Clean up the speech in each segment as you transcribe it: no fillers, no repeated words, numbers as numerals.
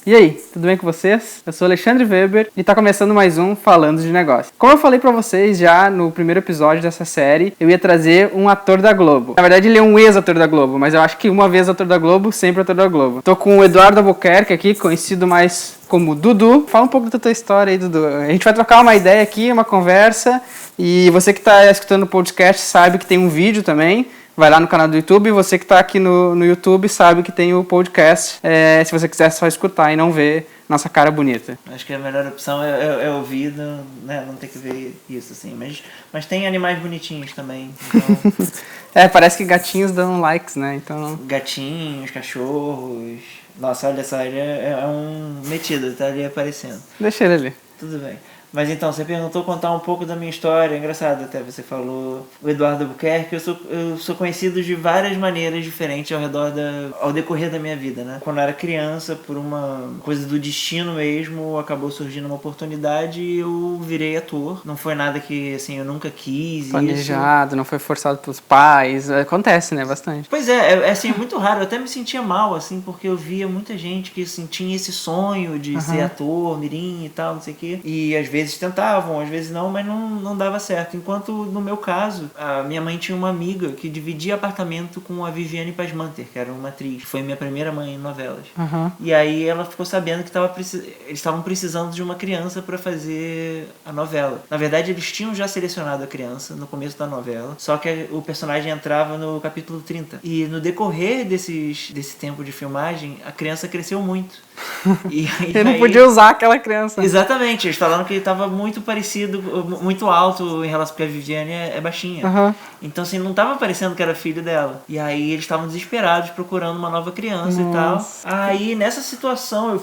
E aí, tudo bem com vocês? Eu sou Alexandre Weber e tá começando mais um Falando de Negócio. Como eu falei pra vocês já no primeiro episódio dessa série, eu ia trazer um ator da Globo. Na verdade, ele é um ex-ator da Globo, mas eu acho que uma vez ator da Globo, sempre ator da Globo. Tô com o Eduardo Albuquerque aqui, conhecido mais como Dudu. Fala um pouco da tua história aí, Dudu. A gente vai trocar uma ideia aqui, uma conversa, e você que tá escutando o podcast sabe que tem um vídeo também. Vai lá no canal do YouTube, e você que está aqui no YouTube sabe que tem o podcast, se você quiser só escutar e não ver nossa cara bonita. Acho que a melhor opção é ouvir, né? Não ter que ver isso, assim. Mas tem animais bonitinhos também. Então... parece que gatinhos dão likes, né? Então... Gatinhos, cachorros... Nossa, olha só, ele é um metido, tá ali aparecendo. Deixa ele ali. Tudo bem. Mas então, você perguntou contar um pouco da minha história, engraçado até, você falou o Eduardo Albuquerque, eu sou conhecido de várias maneiras diferentes ao decorrer da minha vida, né? Quando eu era criança, por uma coisa do destino mesmo, acabou surgindo uma oportunidade e eu virei ator. Não foi nada que, assim, eu nunca quis. Planejado, isso. Não foi forçado pelos pais, acontece, né, bastante. Pois é, assim, muito raro, eu até me sentia mal, assim, porque eu via muita gente que, assim, tinha esse sonho de ser ator, mirim e tal, não sei o quê, e às vezes tentavam, às vezes não, mas não dava certo. Enquanto no meu caso, a minha mãe tinha uma amiga que dividia apartamento com a Viviane Pasmanter, que era uma atriz. Foi minha primeira mãe em novelas. E aí ela ficou sabendo que eles estavam precisando de uma criança para fazer a novela. Na verdade, eles tinham já selecionado a criança no começo da novela, só que o personagem entrava no capítulo 30. E no decorrer desse tempo de filmagem, a criança cresceu muito. Ele não podia usar aquela criança. Exatamente, eles falaram que ele estava muito parecido, muito alto em relação, porque a Viviane é baixinha. Então assim, não estava parecendo que era filho dela. E aí eles estavam desesperados procurando uma nova criança e tal. Aí nessa situação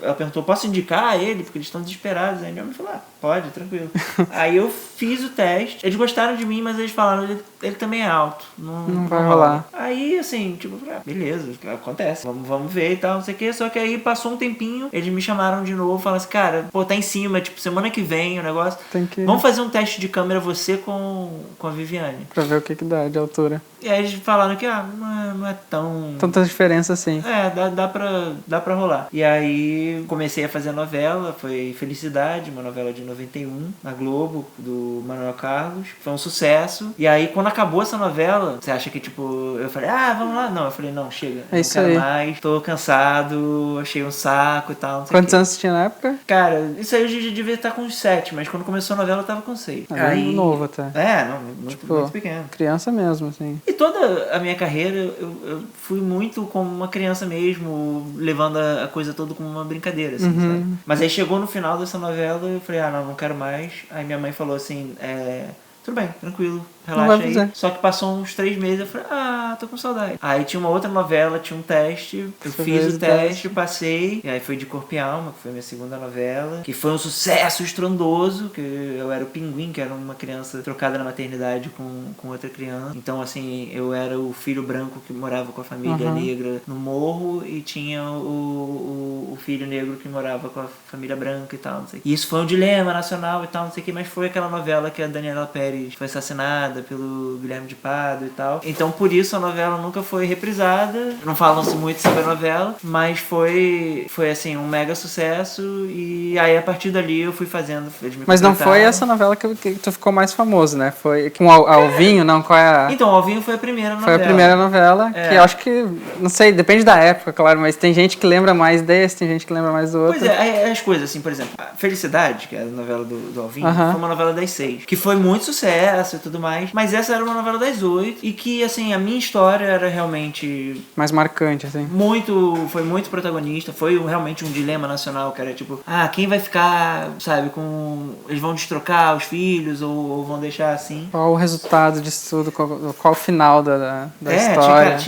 ela perguntou, posso indicar ele? Porque eles estão desesperados. Aí minha mãe falou, pode, tranquilo. Aí eu fiz o teste, eles gostaram de mim, mas eles falaram, ele também é alto, não vai rolar. Aí assim, tipo, beleza, acontece, vamos ver e tal, não sei o que. Só que aí passou um tempinho, eles me chamaram de novo, falaram assim, cara, tá em cima, tipo, semana que vem o negócio, vamos fazer um teste de câmera você com a Viviane. Pra ver o que dá de altura. E aí eles falaram que não é tão... Tanta diferença assim. Dá pra rolar. E aí comecei a fazer a novela, foi Felicidade, uma novela de 91, na Globo, do Manuel Carlos. Foi um sucesso. E aí quando acabou essa novela, você acha que tipo, eu falei, vamos lá? Não, eu falei, não, chega, não quero mais, tô cansado, achei um saco e tal, não sei. Quantos anos você tinha na época? Cara, isso aí eu já devia estar com uns 7, mas quando começou a novela eu tava com 6. Aí novo até. Muito pequeno. Criança mesmo, assim. E toda a minha carreira eu fui muito como uma criança mesmo, levando a coisa toda como uma brincadeira, assim, sabe? Mas aí chegou no final dessa novela e eu falei, não quero mais. Aí minha mãe falou assim, tudo bem, tranquilo, relaxa aí. Só que passou uns 3 meses, eu falei, tô com saudade. Aí tinha uma outra novela, tinha um teste, eu fiz o teste, passei, e aí foi de Corpo e Alma, que foi a minha segunda novela, que foi um sucesso estrondoso, que eu era o Pinguim, que era uma criança trocada na maternidade com outra criança. Então, assim, eu era o filho branco que morava com a família negra no morro, e tinha o filho negro que morava com a família branca e tal, não sei. E isso foi um dilema nacional e tal, não sei o que, mas foi aquela novela que a Daniela Pérez foi assassinada pelo Guilherme de Pádua e tal. Então, por isso, a novela nunca foi reprisada. Não falam-se muito sobre a novela, mas foi assim, um mega sucesso. E aí, a partir dali, eu fui fazendo... Mas não foi essa novela que tu ficou mais famoso, né? Foi com Alvinho, não? Qual é a... Então, Alvinho foi a primeira novela. Foi a primeira novela, que eu acho que... Não sei, depende da época, claro, mas tem gente que lembra mais desse, tem gente que lembra mais do outro. Pois é, as coisas, assim, por exemplo, a Felicidade, que é a novela do Alvinho, foi uma novela das 6, que foi muito sucesso e tudo mais, mas essa era uma novela das 8 e que, assim, a minha história era realmente... mais marcante, assim. Foi muito protagonista, foi realmente um dilema nacional, que era tipo, quem vai ficar, sabe, eles vão destrocar os filhos ou vão deixar assim? Qual o resultado disso tudo, qual o final da história?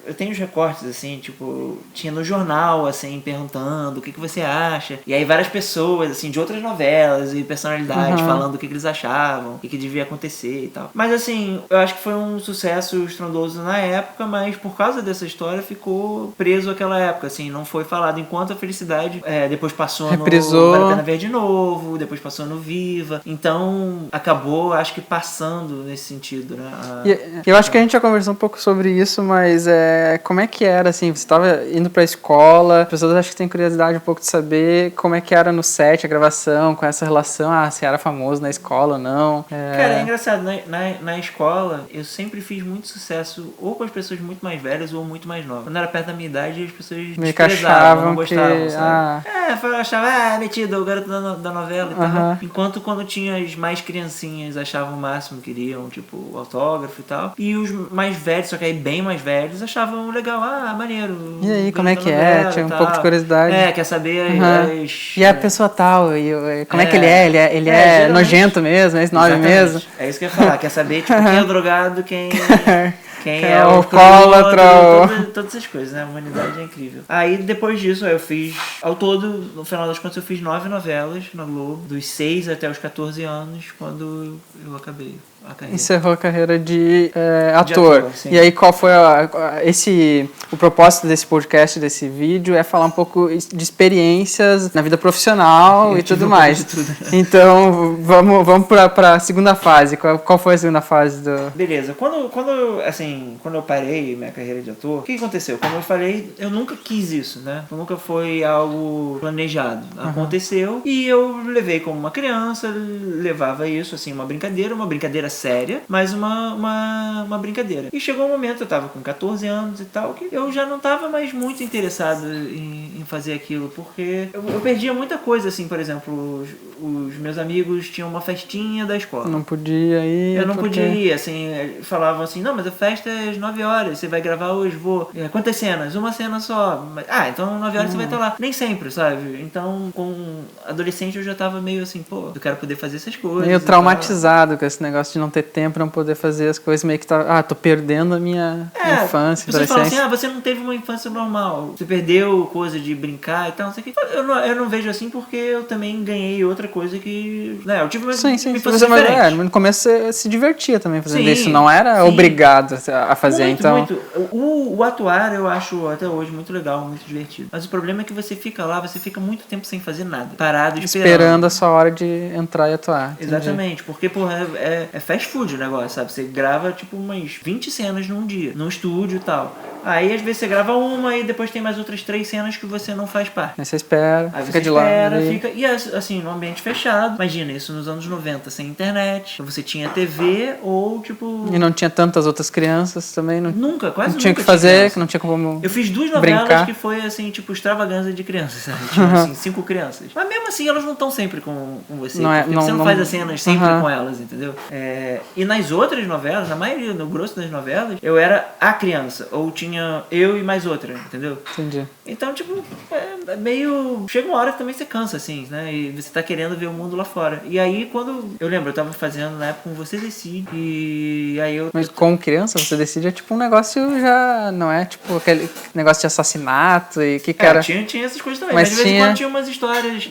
Eu tenho os recortes, assim, tipo, tinha no jornal, assim, perguntando o que você acha, e aí várias pessoas, assim, de outras novelas e personalidades falando o que eles achavam, o que devia acontecer e tal. Mas assim, eu acho que foi um sucesso estrondoso na época, mas por causa dessa história ficou preso àquela época, assim, não foi falado. Enquanto a Felicidade depois passou Reprisou. no Vale a Pena Ver de novo, depois passou no Viva. Então acabou, acho que passando nesse sentido, né? Eu acho que a gente já conversou um pouco sobre isso, mas como é que era, assim, você estava indo pra escola, as pessoas acho que têm curiosidade um pouco de saber como é que era no set, a gravação, com essa relação, se era famoso na escola ou não. Cara, é engraçado, na escola eu sempre fiz muito sucesso ou com as pessoas muito mais velhas ou muito mais novas. Quando era perto da minha idade, as pessoas meio que desprezavam, não gostavam, que... sabe? Achava, metido, o garoto da novela e tal. Enquanto quando tinha as mais criancinhas achavam o máximo, queriam, tipo, autógrafo e tal. E os mais velhos, só que aí bem mais velhos, achavam legal, maneiro. E aí, como é que é? Tinha um pouco de curiosidade. Quer saber E a pessoa tal, como é que ele é? Ele é nojento mesmo, é snob mesmo? É isso que eu ia falar, quer saber, tipo, quem é o drogado, quem é o alcoólatra, todas essas coisas, né? A humanidade é incrível. Aí, depois disso, eu fiz, ao todo, no final das contas, eu fiz 9 novelas na Globo, dos 6 até os 14 anos, quando eu acabei a carreira. Encerrou a carreira de ator. E aí, qual foi o propósito desse podcast, desse vídeo, é falar um pouco de experiências na vida profissional e tudo mais. Então, vamos para a segunda fase. Qual foi a segunda fase do... Beleza. Quando eu parei minha carreira de ator, o que aconteceu? Como eu falei, eu nunca quis isso, né? Nunca foi algo planejado. Aconteceu e eu levei como uma criança, levava isso, assim, uma brincadeira séria, mas uma brincadeira. E chegou um momento, eu tava com 14 anos e tal, que eu já não tava mais muito interessado em fazer aquilo, porque eu perdia muita coisa, assim, por exemplo, os meus amigos tinham uma festinha da escola. Não podia ir. Eu não podia ir, assim, falavam assim, não, mas a festa é às 9 horas, você vai gravar hoje, vou. Quantas cenas? Uma cena só. Então 9 horas você vai estar lá. Nem sempre, sabe? Então, com adolescente eu já tava meio assim, pô, eu quero poder fazer essas coisas. Meio traumatizado com esse negócio de não ter tempo, não poder fazer as coisas, meio que tô perdendo a minha infância, adolescência. Você fala assim, você adolescência. não teve uma infância normal, você perdeu coisa de brincar e tal, não sei o que. Eu não vejo assim porque eu também ganhei outra coisa que, né, eu tive uma infância diferente. No começo você se divertia também fazendo Sim, isso, não era obrigado a fazer, muito. O atuar eu acho até hoje muito legal, muito divertido. Mas o problema é que você fica lá, você fica muito tempo sem fazer nada, parado, esperando a sua hora de entrar e atuar. Exatamente, porque, porra, é fast food o negócio, sabe? Você grava, tipo, umas 20 cenas num dia, num estúdio e tal. Aí, às vezes, você grava uma e depois tem mais outras 3 cenas que você não faz parte. Aí você espera, aí fica você de lado. E, assim, num ambiente fechado. Imagina, isso nos anos 90, sem internet. Você tinha TV ou, tipo... E não tinha tantas outras crianças também. Quase nunca tinha que fazer, que não tinha como Eu fiz 2 novelas que foi, assim, tipo, extravagância de crianças, sabe? Tinha, assim, 5 crianças. Mas mesmo assim, elas não estão sempre com você. Você não faz as cenas sempre com elas, entendeu? E nas outras novelas, na maioria, no grosso das novelas, eu era a criança. Ou tinha eu e mais outra, entendeu? Entendi. Então, tipo, é meio... Chega uma hora que também você cansa, assim, né? E você tá querendo ver o mundo lá fora. E aí, quando... Eu lembro, eu tava fazendo na época com Você Decide. E aí eu... Mas como criança, Você Decide é tipo um negócio já... Não é tipo aquele negócio de assassinato e que cara... Tinha essas coisas também. Mas de vez em quando tinha umas histórias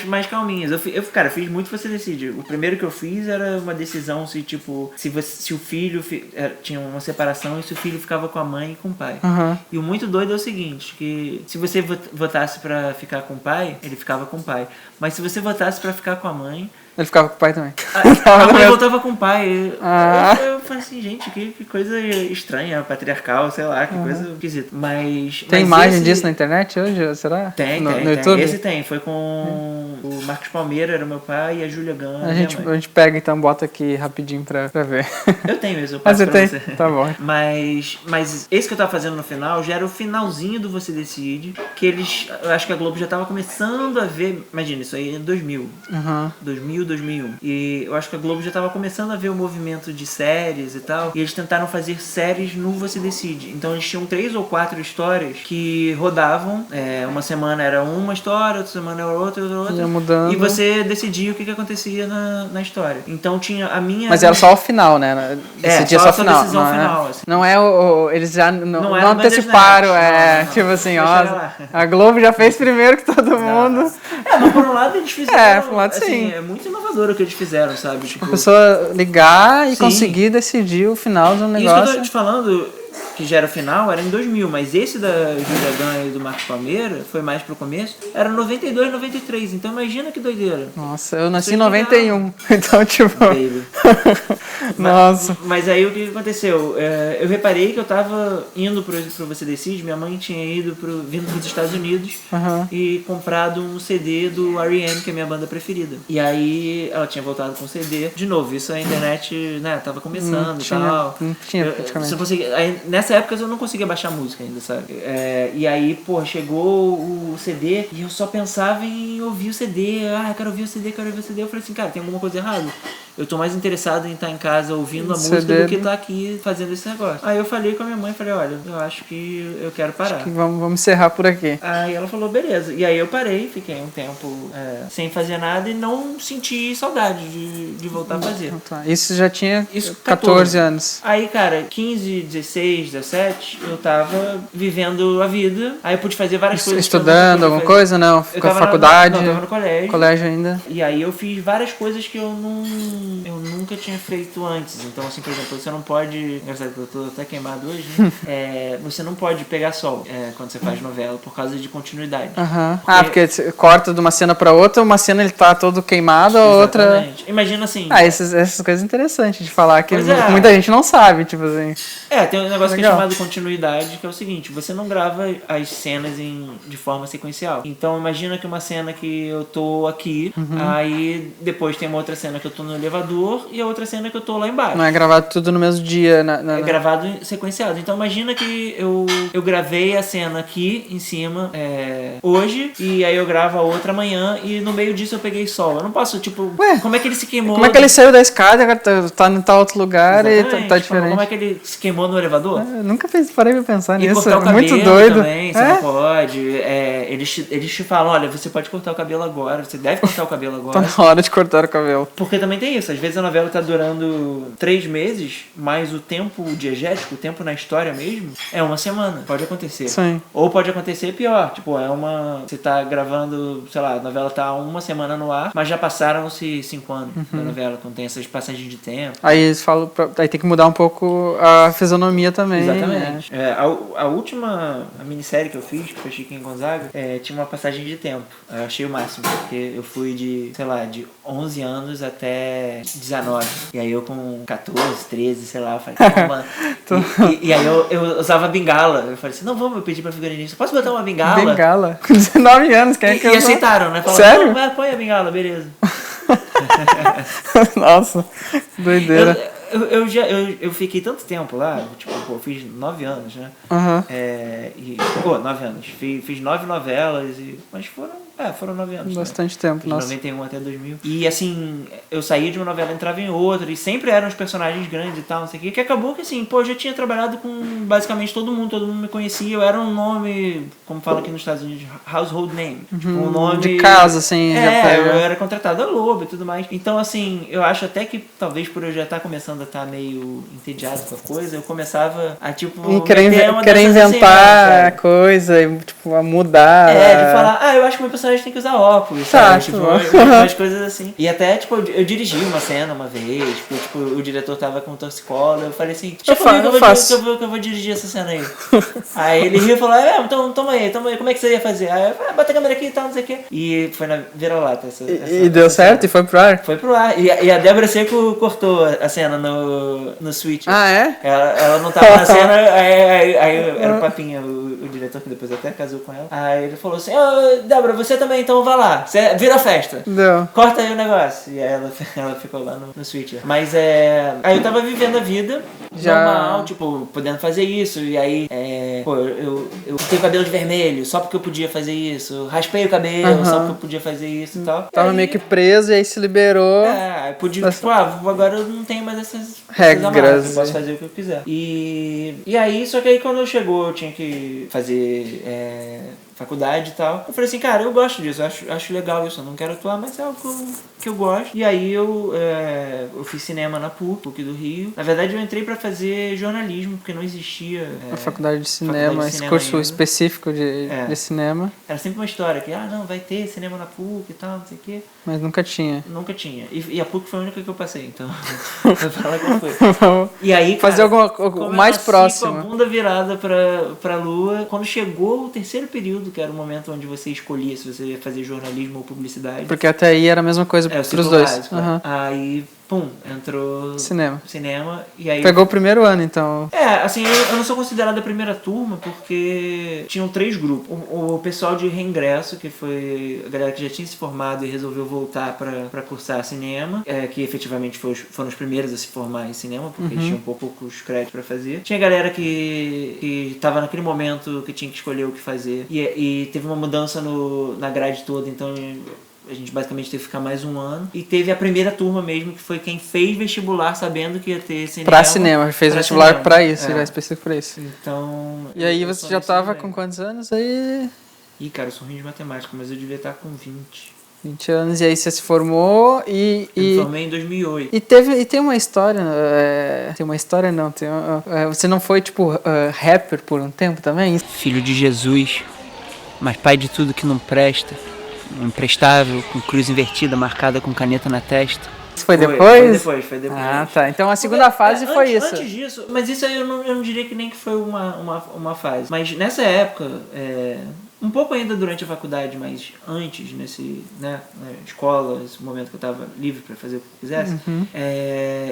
mais calminhas. Cara, eu fiz muito Você Decide. O primeiro que eu fiz era uma decisão se, tipo... Se o filho... Tinha uma separação e se o filho ficava com a mãe e com o pai. E o muito doido é o seguinte, que se você votasse pra ficar com o pai, ele ficava com o pai. Mas se você votasse pra ficar com a mãe... Ele ficava com o pai também. A mãe voltava com o pai. Eu falei assim, gente, que coisa estranha, patriarcal, sei lá, que coisa esquisita. Tem imagem disso na internet hoje, será? Tem, no tem. YouTube? Esse tem, foi com o Marcos Palmeira, era meu pai, e a Júlia Gana, a gente pega então, bota aqui rapidinho pra ver. Eu tenho mesmo, eu passo pra você. Tá bom. Mas esse que eu tava fazendo no final, já era o finalzinho do Você Decide, que eu acho que a Globo já tava começando a ver, imagina, isso aí é 2000. 2001. E eu acho que a Globo já estava começando a ver o movimento de séries e tal. E eles tentaram fazer séries no Você Decide. Então eles tinham 3 ou 4 histórias que rodavam. Uma semana era uma história, outra semana era outra. Ia mudando. E você decidia o que acontecia na história. Então tinha a minha... Mas era só o final, né? Decidia só o final. Decisão final, assim. Não é eles já não anteciparam. Tipo assim, a Globo já fez primeiro que todo mundo. Mas por um lado eles fizeram... por um lado, assim, sim. É muito inovador o que eles fizeram, sabe? Tipo, a pessoa ligar e conseguir decidir o final do negócio. Isso que eu tô te falando, que já era o final, era em 2000, mas esse da Júlia Ganha e do Marcos Palmeira, foi mais pro começo, era 92, 93, então imagina que doideira. Nossa, eu nasci em 91, então tipo... Baby. Nossa. Mas aí o que aconteceu? Eu reparei que eu tava indo pro Você Decide, minha mãe tinha vindo pros Estados Unidos e comprado um CD do R.E.M., que é a minha banda preferida. E aí ela tinha voltado com o CD. De novo, isso a internet, né, tava começando e tal. Não tinha, praticamente. Nessa época eu não conseguia baixar música ainda, sabe? E aí, pô, chegou o CD e eu só pensava em ouvir o CD. Eu quero ouvir o CD, quero ouvir o CD. Eu falei assim, cara, tem alguma coisa errada? Eu tô mais interessado em estar em casa ouvindo a música do que estar aqui fazendo esse negócio. Aí eu falei com a minha mãe, falei, olha, eu acho que eu quero parar. Vamos encerrar por aqui. Aí ela falou, beleza. E aí eu parei, fiquei um tempo sem fazer nada e não senti saudade de voltar a fazer. Isso já tinha 14 anos. Aí, cara, 15, 16, 17, eu tava vivendo a vida. Aí eu pude fazer várias coisas. Estudando alguma coisa? Não, ficou na faculdade? Não, eu tava no colégio. Colégio ainda. E aí eu fiz várias coisas que eu nunca tinha feito antes. Então, assim, por exemplo, você não pode... Engraçado que eu tô até queimado hoje, né? Você não pode pegar sol quando você faz novela por causa de continuidade. Porque você corta de uma cena pra outra, uma cena ele tá todo queimado, a outra... Imagina assim... essas coisas interessantes de falar, que muita gente não sabe, tipo assim. Tem um negócio que é chamado continuidade, que é o seguinte, você não grava as cenas de forma sequencial. Então, imagina que uma cena que eu tô aqui, aí depois tem uma outra cena que eu tô no elevador e a outra cena que eu tô lá embaixo. Não é gravado tudo no mesmo dia. É gravado sequenciado. Então imagina que eu gravei a cena aqui em cima hoje e aí eu gravo a outra amanhã e no meio disso eu peguei sol. Eu não posso, tipo, como é que ele se queimou? Como é que ele saiu da escada, tá em tal outro lugar. Exatamente. E tá diferente? Como é que ele se queimou no elevador? Eu nunca parei pra pensar nisso. Cortar o cabelo muito doido. Também, você não pode. Eles te falam, olha, você pode cortar o cabelo agora, você deve cortar o cabelo agora. Tá na hora de cortar o cabelo. Porque também tem isso, às vezes a novela tá durando 3 meses, mas o tempo diegético, o tempo na história mesmo, é uma semana. Pode acontecer. Sim. Ou pode acontecer pior, tipo, você tá gravando, sei lá, a novela tá 1 semana no ar, mas já passaram-se 5 anos da novela, quando tem essas passagens de tempo. Aí eles falam, aí tem que mudar um pouco a fisionomia também. Exatamente. A última minissérie que eu fiz, que foi Chiquinho Gonzaga, tinha uma passagem de tempo. Eu achei o máximo, porque eu fui de 11 anos até 19. E aí eu com 14, 13, sei lá, eu falei, mano. E aí eu usava bengala. Eu falei assim, não, eu pedi pra figurinista, posso botar uma bengala? Bengala? Com 19 anos, quem é que E aceitaram, né? Falaram, sério? Não, põe a bengala, beleza. Nossa, doideira. Eu fiquei tanto tempo lá, tipo, eu fiz 9 anos, né? 9 anos. Fiz 9 novelas, mas foram 9 anos. Bastante tempo, de nossa. 91 até 2000. E assim, eu saía de uma novela, entrava em outra, e sempre eram os personagens grandes e tal, não sei o que acabou que assim, eu já tinha trabalhado com basicamente todo mundo me conhecia, eu era um nome, como fala aqui nos Estados Unidos, household name. Tipo, um nome... De casa, assim, já pega. Eu era contratado a Lobo e tudo mais. Então, assim, eu acho até que talvez por eu já estar começando a estar meio entediado com a coisa, eu começava a, tipo, querer inventar a coisa, tipo, a mudar. De falar, eu acho que meu personagem tem que usar óculos, sabe? Tipo, umas coisas assim. E até, tipo, eu dirigi uma cena uma vez, tipo, o diretor tava com torcicola, eu falei assim, que eu vou dirigir essa cena aí. Aí ele riu e falou, então toma aí, como é que você ia fazer? Aí eu falei, bota a câmera aqui e tal, não sei o quê. E foi na vira-lata E deu certo? E foi pro ar? Foi pro ar. E a Débora Seco cortou a cena no Switch. Ela não tava na cena, aí era o Papinha, o diretor que depois até casou com ela. Aí ele falou assim, Débora, você também, então vai lá, vira a festa. Deu. Corta aí o negócio. E aí ela ficou lá no Switch. Mas aí eu tava vivendo a vida normal, tipo, podendo fazer isso. E aí, eu pintei o cabelo de vermelho só porque eu podia fazer isso. Raspei o cabelo só porque eu podia fazer isso e tal. Tava meio que preso e aí se liberou. Podia, tipo, agora eu não tenho mais essas regras. Eu posso fazer o que eu quiser. E aí, só que aí quando chegou, eu tinha que fazer faculdade e tal. Eu falei assim, cara, eu gosto disso, eu acho legal isso, eu não quero atuar, mas é algo que eu gosto. E aí eu fiz cinema na PUC do Rio. Na verdade, eu entrei pra fazer jornalismo, porque não existia... A faculdade de cinema, esse curso ainda. específico de cinema. Era sempre uma história que, não, vai ter cinema na PUC e tal, não sei o quê. Mas nunca tinha. Nunca tinha. E a PUC foi a única que eu passei, então... vou falar qual foi. Vamos E aí, cara, fazer algo mais próximo. Com a bunda virada pra lua, quando chegou o terceiro período, que era o momento onde você escolhia se você ia fazer jornalismo ou publicidade. Porque até aí era a mesma coisa pros dois. Básico, Aí, entrou cinema. E aí pegou o primeiro ano, então. Assim, eu não sou considerado a primeira turma porque tinham 3 grupos. O pessoal de reingresso, que foi a galera que já tinha se formado e resolveu voltar pra cursar cinema, que efetivamente foram os primeiros a se formar em cinema, porque eles tinham poucos créditos pra fazer. Tinha galera que tava naquele momento que tinha que escolher o que fazer. E teve uma mudança na grade toda, então a gente basicamente teve que ficar mais um ano. E teve a primeira turma mesmo, que foi quem fez vestibular sabendo que ia ter cinema. Pra cinema, fez vestibular cinema. Pra isso, já específico pra isso. Então... E aí você já tava com quantos anos aí? Ih, cara, eu sou ruim de matemática, mas eu devia estar com 20. 20 anos, e aí você se formou e... Eu me formei em 2008. E tem uma história, você não foi, tipo, rapper por um tempo também? Filho de Jesus, mas pai de tudo que não presta, imprestável, com cruz invertida, marcada com caneta na testa. Isso foi depois? Foi depois. Ah, tá. Então a segunda fase foi isso. Antes disso, mas isso aí eu não diria que nem que foi uma fase. Mas nessa época, um pouco ainda durante a faculdade, mas antes, na escola, esse momento que eu tava livre pra fazer o que eu quisesse,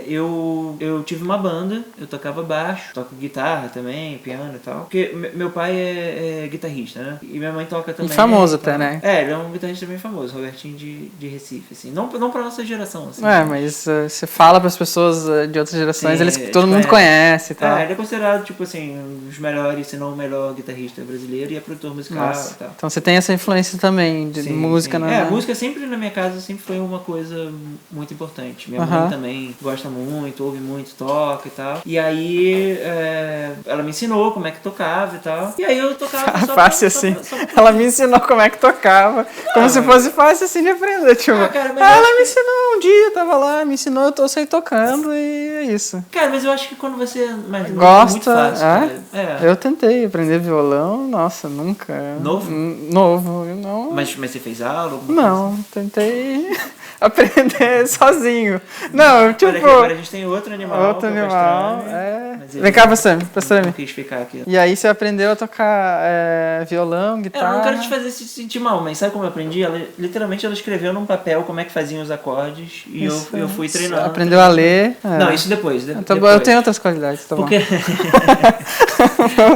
eu tive uma banda, eu tocava baixo, toco guitarra também, piano e tal. Porque meu pai é guitarrista, né? E minha mãe toca também. E famoso até, né? Ele é um guitarrista bem famoso, Robertinho de Recife, assim. Não pra nossa geração, assim. Mas você fala pras pessoas de outras gerações, todo mundo conhece e tal. Ele é considerado, tipo assim, um dos melhores, se não o melhor guitarrista brasileiro e é produtor musical e tal. Então você tem essa influência também de música, né? Música sempre na minha casa sempre foi uma coisa muito importante. Minha mãe também gosta muito, ouve muito, toca e tal. E aí ela me ensinou como é que tocava e tal. E aí eu tocava fácil assim. Ela me ensinou como é que tocava. Como se fosse fácil assim de aprender. Tipo, ela me ensinou um dia, tava lá, me ensinou, eu tô saí tocando e é isso. Cara, mas eu acho que quando você gosta, é muito fácil. Eu tentei aprender violão, nossa, nunca. Novo, não. Mas você fez aula? Não, tentei aprender sozinho. Não, tipo... Olha aqui, agora a gente tem outro animal. Vem cá, pastor Não quis ficar aqui. E aí você aprendeu a tocar violão, guitarra... Eu não quero te fazer se sentir mal, mas sabe como eu aprendi? Literalmente ela escreveu num papel como é que faziam os acordes e eu fui treinando. Aprendeu a ler. Não, isso depois. Eu tenho outras qualidades, tá bom. Porque...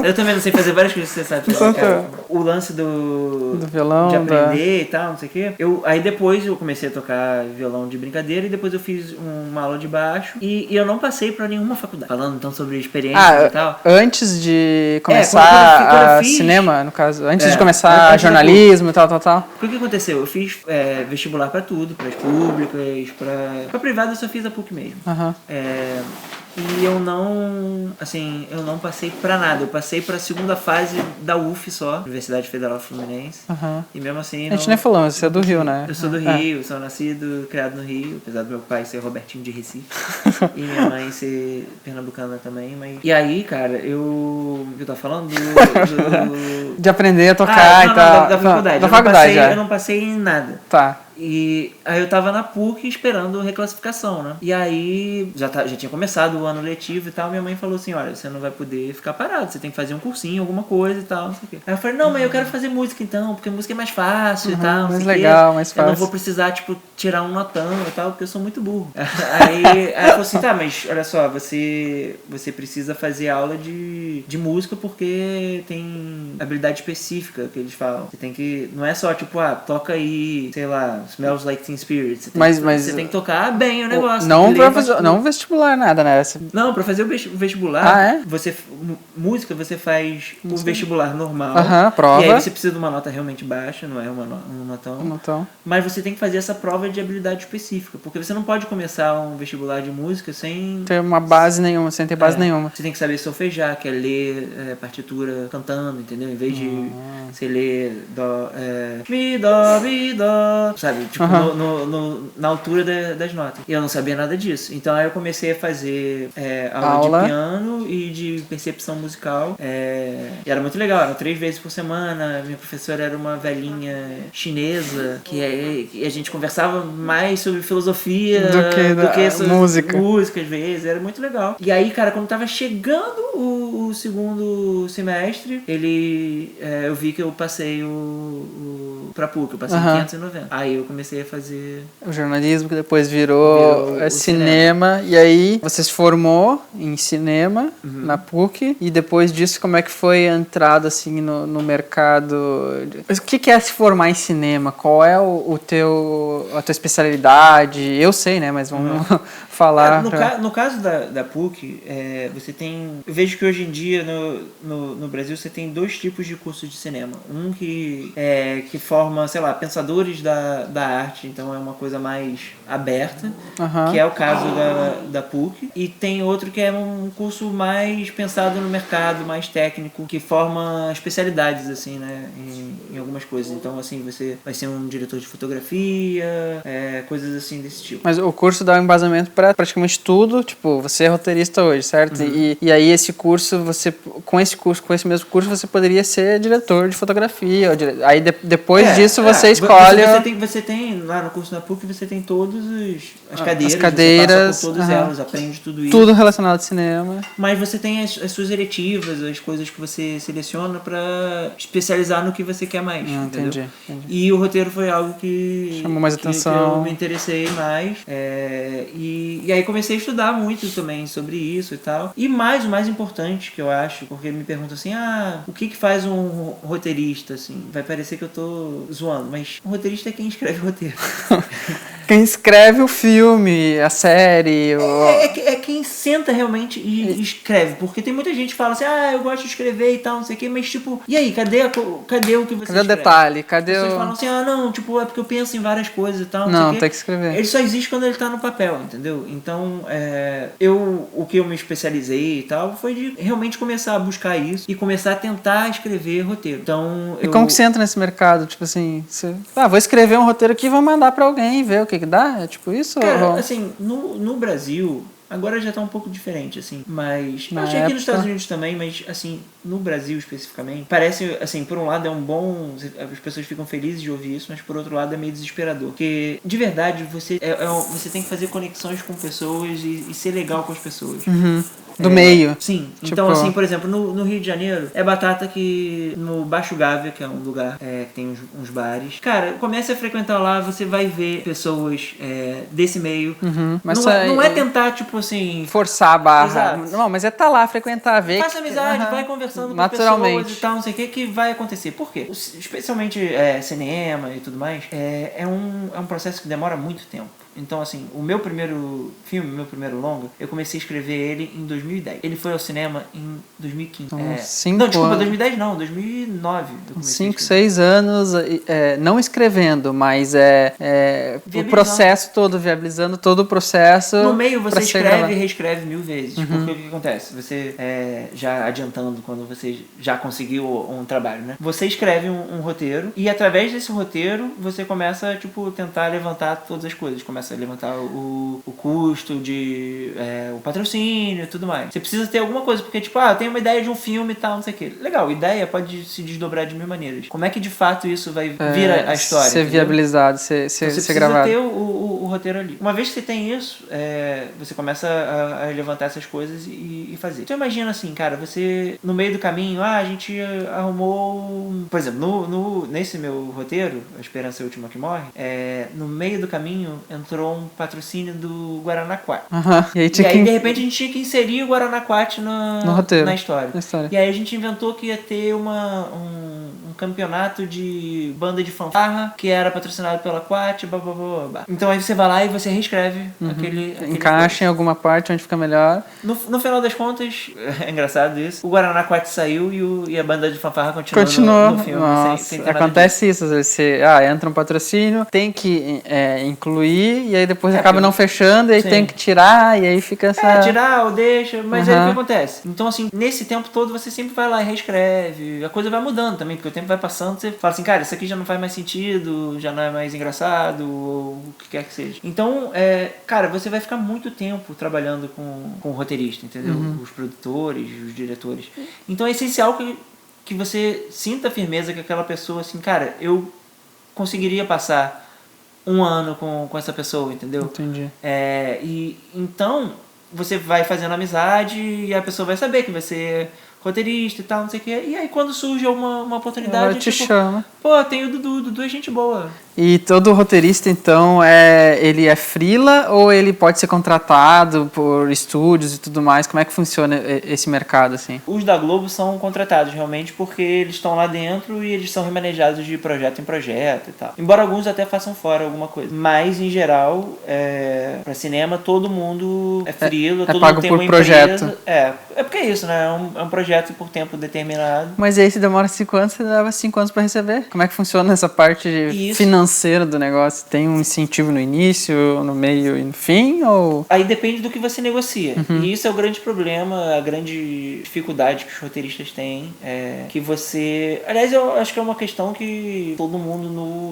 eu também não sei fazer várias coisas que você sabe fazer, cara. O lance do violão, de aprender e tal, não sei o quê. Aí depois eu comecei a tocar violão de brincadeira e depois eu fiz uma aula de baixo e eu não passei pra nenhuma faculdade. Falando então sobre experiências e tal. Antes de começar cinema, no caso, antes de começar jornalismo e tal. O que aconteceu? Eu fiz vestibular pra tudo, pras públicas, pra privada eu só fiz a PUC mesmo. E eu não passei pra nada. Eu passei pra segunda fase da UF só, Universidade Federal Fluminense. E mesmo assim... A gente nem falou, você é do Rio, né? Eu sou do Rio, sou nascido, criado no Rio, apesar do meu pai ser Robertinho de Recife. E minha mãe ser pernambucana também. E aí, cara, eu tava falando de aprender a tocar e tal. Da faculdade. Da faculdade, eu não passei em nada. Tá. E aí eu tava na PUC esperando reclassificação, né? E aí já tinha começado o ano letivo e tal. Minha mãe falou assim: olha, você não vai poder ficar parado, você tem que fazer um cursinho, alguma coisa e tal, não sei o quê. Aí eu falei: não, mas eu quero fazer música então, porque música é mais fácil e tal. Mais legal, mais fácil. Eu não vou precisar, tipo, tirar um notão e tal, porque eu sou muito burro. Aí ela falou assim: tá, mas olha só, você precisa fazer aula de música porque tem habilidade específica que eles falam. Você tem que. Não é só, tipo, toca aí, sei lá. Smells Like Teen Spirit. Você tem que tocar bem o negócio. Não vestibular nada, né? Não, pra fazer o vestibular, é? música você faz o vestibular normal. Prova. E aí você precisa de uma nota realmente baixa, não é um notão. Mas você tem que fazer essa prova de habilidade específica, porque você não pode começar um vestibular de música sem ter uma base nenhuma, sem ter base nenhuma. Você tem que saber solfejar, que é ler partitura cantando, entendeu? Em vez de você ler mi, dó, sabe? tipo, na altura das notas. E eu não sabia nada disso. Então aí eu comecei a fazer aula de piano e de percepção musical. E era muito legal, eram 3 vezes por semana. Minha professora era uma velhinha chinesa, que a gente conversava mais sobre filosofia do que sobre música às vezes. Era muito legal. E aí, cara, quando tava chegando o segundo semestre, eu vi que eu passei pra PUC, eu passei em 590. Aí eu comecei a fazer o jornalismo, que depois virou cinema. E aí você se formou em cinema na PUC, e depois disso como é que foi a entrada assim no mercado? O que é se formar em cinema? Qual é a tua especialidade? Eu sei, né, mas vamos falar. No caso da PUC, você tem... Eu vejo que hoje em dia no Brasil você tem 2 tipos de cursos de cinema. Um que forma, sei lá, pensadores da arte, então é uma coisa mais aberta, que é o caso da PUC. E tem outro que é um curso mais pensado no mercado, mais técnico, que forma especialidades, assim, né, em algumas coisas. Então, assim, você vai ser um diretor de fotografia, coisas assim desse tipo. Mas o curso dá um embasamento para praticamente tudo, tipo, você é roteirista hoje, certo? E aí esse curso, com esse mesmo curso, você poderia ser diretor de fotografia. Aí depois disso você escolhe... Você tem, lá no curso da PUC, você tem todas as cadeiras, você passa por todas elas, aprende tudo isso. Tudo relacionado ao cinema. Mas você tem as suas eletivas, as coisas que você seleciona para especializar no que você quer mais. Entendi. E o roteiro foi algo que chamou mais atenção. Que eu me interessei mais. E aí comecei a estudar muito também sobre isso e tal. E o mais importante que eu acho, porque me perguntam assim, o que faz um roteirista, assim? Vai parecer que eu tô zoando, mas um roteirista é quem escreve o roteiro. Quem escreve o filme, a série... É quem senta realmente e escreve. Porque tem muita gente que fala assim, eu gosto de escrever e tal, não sei o quê, mas tipo, e aí, cadê o que você escreve? Cadê o detalhe? Cadê Vocês falam assim, não, tipo, é porque eu penso em várias coisas e tal, não sei o quê. Tem que escrever. Ele só existe quando ele tá no papel, entendeu? Então, o que eu me especializei e tal, foi de realmente começar a buscar isso e começar a tentar escrever roteiro. Então, E como que você entra nesse mercado? Tipo assim, vou escrever um roteiro aqui e vou mandar pra alguém ver o que dá? É tipo isso? Cara, assim, no Brasil... Agora já tá um pouco diferente, assim, mas... Eu achei aqui nos Estados Unidos também, mas, assim, no Brasil especificamente, parece, assim, por um lado é um bom... As pessoas ficam felizes de ouvir isso, mas por outro lado é meio desesperador. Porque, de verdade, você tem que fazer conexões com pessoas e ser legal com as pessoas. Do meio. Sim. Então, assim, por exemplo, no Rio de Janeiro, é batata que no Baixo Gávea, que é um lugar que tem uns bares. Cara, comece a frequentar lá, você vai ver pessoas desse meio. Mas não é tentar, tipo assim... forçar a barra. Exato. Não, mas tá lá, frequentar, ver. Faça amizade, vai conversando com pessoas e tal, não sei o que vai acontecer. Por quê? Especialmente cinema e tudo mais, é um processo que demora muito tempo. Então, assim, o meu primeiro filme, meu primeiro longa, eu comecei a escrever ele em 2010. Ele foi ao cinema em 2015. Não, desculpa, 2010 não, 2009. 5, 6 anos, não escrevendo, mas o processo todo, viabilizando todo o processo. No meio você escreve e reescreve 1000 vezes. Porque o que acontece? Você, já adiantando, quando você já conseguiu um trabalho, né? Você escreve um roteiro e através desse roteiro você começa, tipo, tentar levantar todas as coisas. Começa a levantar o custo de o patrocínio e tudo mais. Você precisa ter alguma coisa, porque tipo, eu tenho uma ideia de um filme e tal, não sei o que. Legal, ideia pode se desdobrar de 1000 maneiras. Como é que de fato isso vai vir a história? Ser viabilizado, ser gravado. Você precisa ter o roteiro ali. Uma vez que você tem isso, você começa a levantar essas coisas e fazer. Então imagina assim, cara, você no meio do caminho, a gente arrumou... Por exemplo, nesse meu roteiro, A Esperança é a Última que Morre, no meio do caminho entrou um patrocínio do Guaranaquat. E aí, de repente a gente tinha que inserir o Guaranaquat no roteiro, na história. E aí a gente inventou que ia ter um campeonato de banda de fanfarra que era patrocinado pela Quat, blá, blá, blá, blá. Então aí você vai lá e você reescreve aquele encaixa em alguma parte onde fica melhor. No final das contas, é engraçado isso, o Guaranaquat saiu e a banda de fanfarra continuou no filme. Nossa, sem ter acontece isso, às vezes você entra um patrocínio, tem que incluir e aí depois acaba não fechando e aí tem que tirar e aí fica essa... tirar ou deixa, mas aí o que acontece? Então assim, nesse tempo todo você sempre vai lá e reescreve, a coisa vai mudando também, porque o tempo vai passando, você fala assim, cara, isso aqui já não faz mais sentido, já não é mais engraçado, ou o que quer que seja. Então, cara, você vai ficar muito tempo trabalhando com o roteirista, entendeu? Os produtores, os diretores. Então é essencial que você sinta a firmeza que aquela pessoa, assim, cara, eu conseguiria passar um ano com essa pessoa, entendeu? Entendi. E então você vai fazendo amizade e a pessoa vai saber que vai ser roteirista e tal, não sei o quê. E aí quando surge uma oportunidade, Ela te chama. Pô, tem o Dudu é gente boa. E todo roteirista, então, ele é freela ou ele pode ser contratado por estúdios e tudo mais? Como é que funciona esse mercado, assim? Os da Globo são contratados, realmente, porque eles estão lá dentro e eles são remanejados de projeto em projeto e tal. Embora alguns até façam fora alguma coisa. Mas, em geral, pra cinema, todo mundo é freela, todo pago mundo tem por uma projeto. empresa. É porque é isso, né? É um projeto por tempo determinado. Mas aí, se demora 5 anos, você leva 5 anos pra receber. Como é que funciona essa parte financeira do negócio? Tem um incentivo no início, no meio e no fim? Ou... Aí depende do que você negocia. E isso é o grande problema, a grande dificuldade que os roteiristas têm. Que você... Aliás, eu acho que é uma questão que todo mundo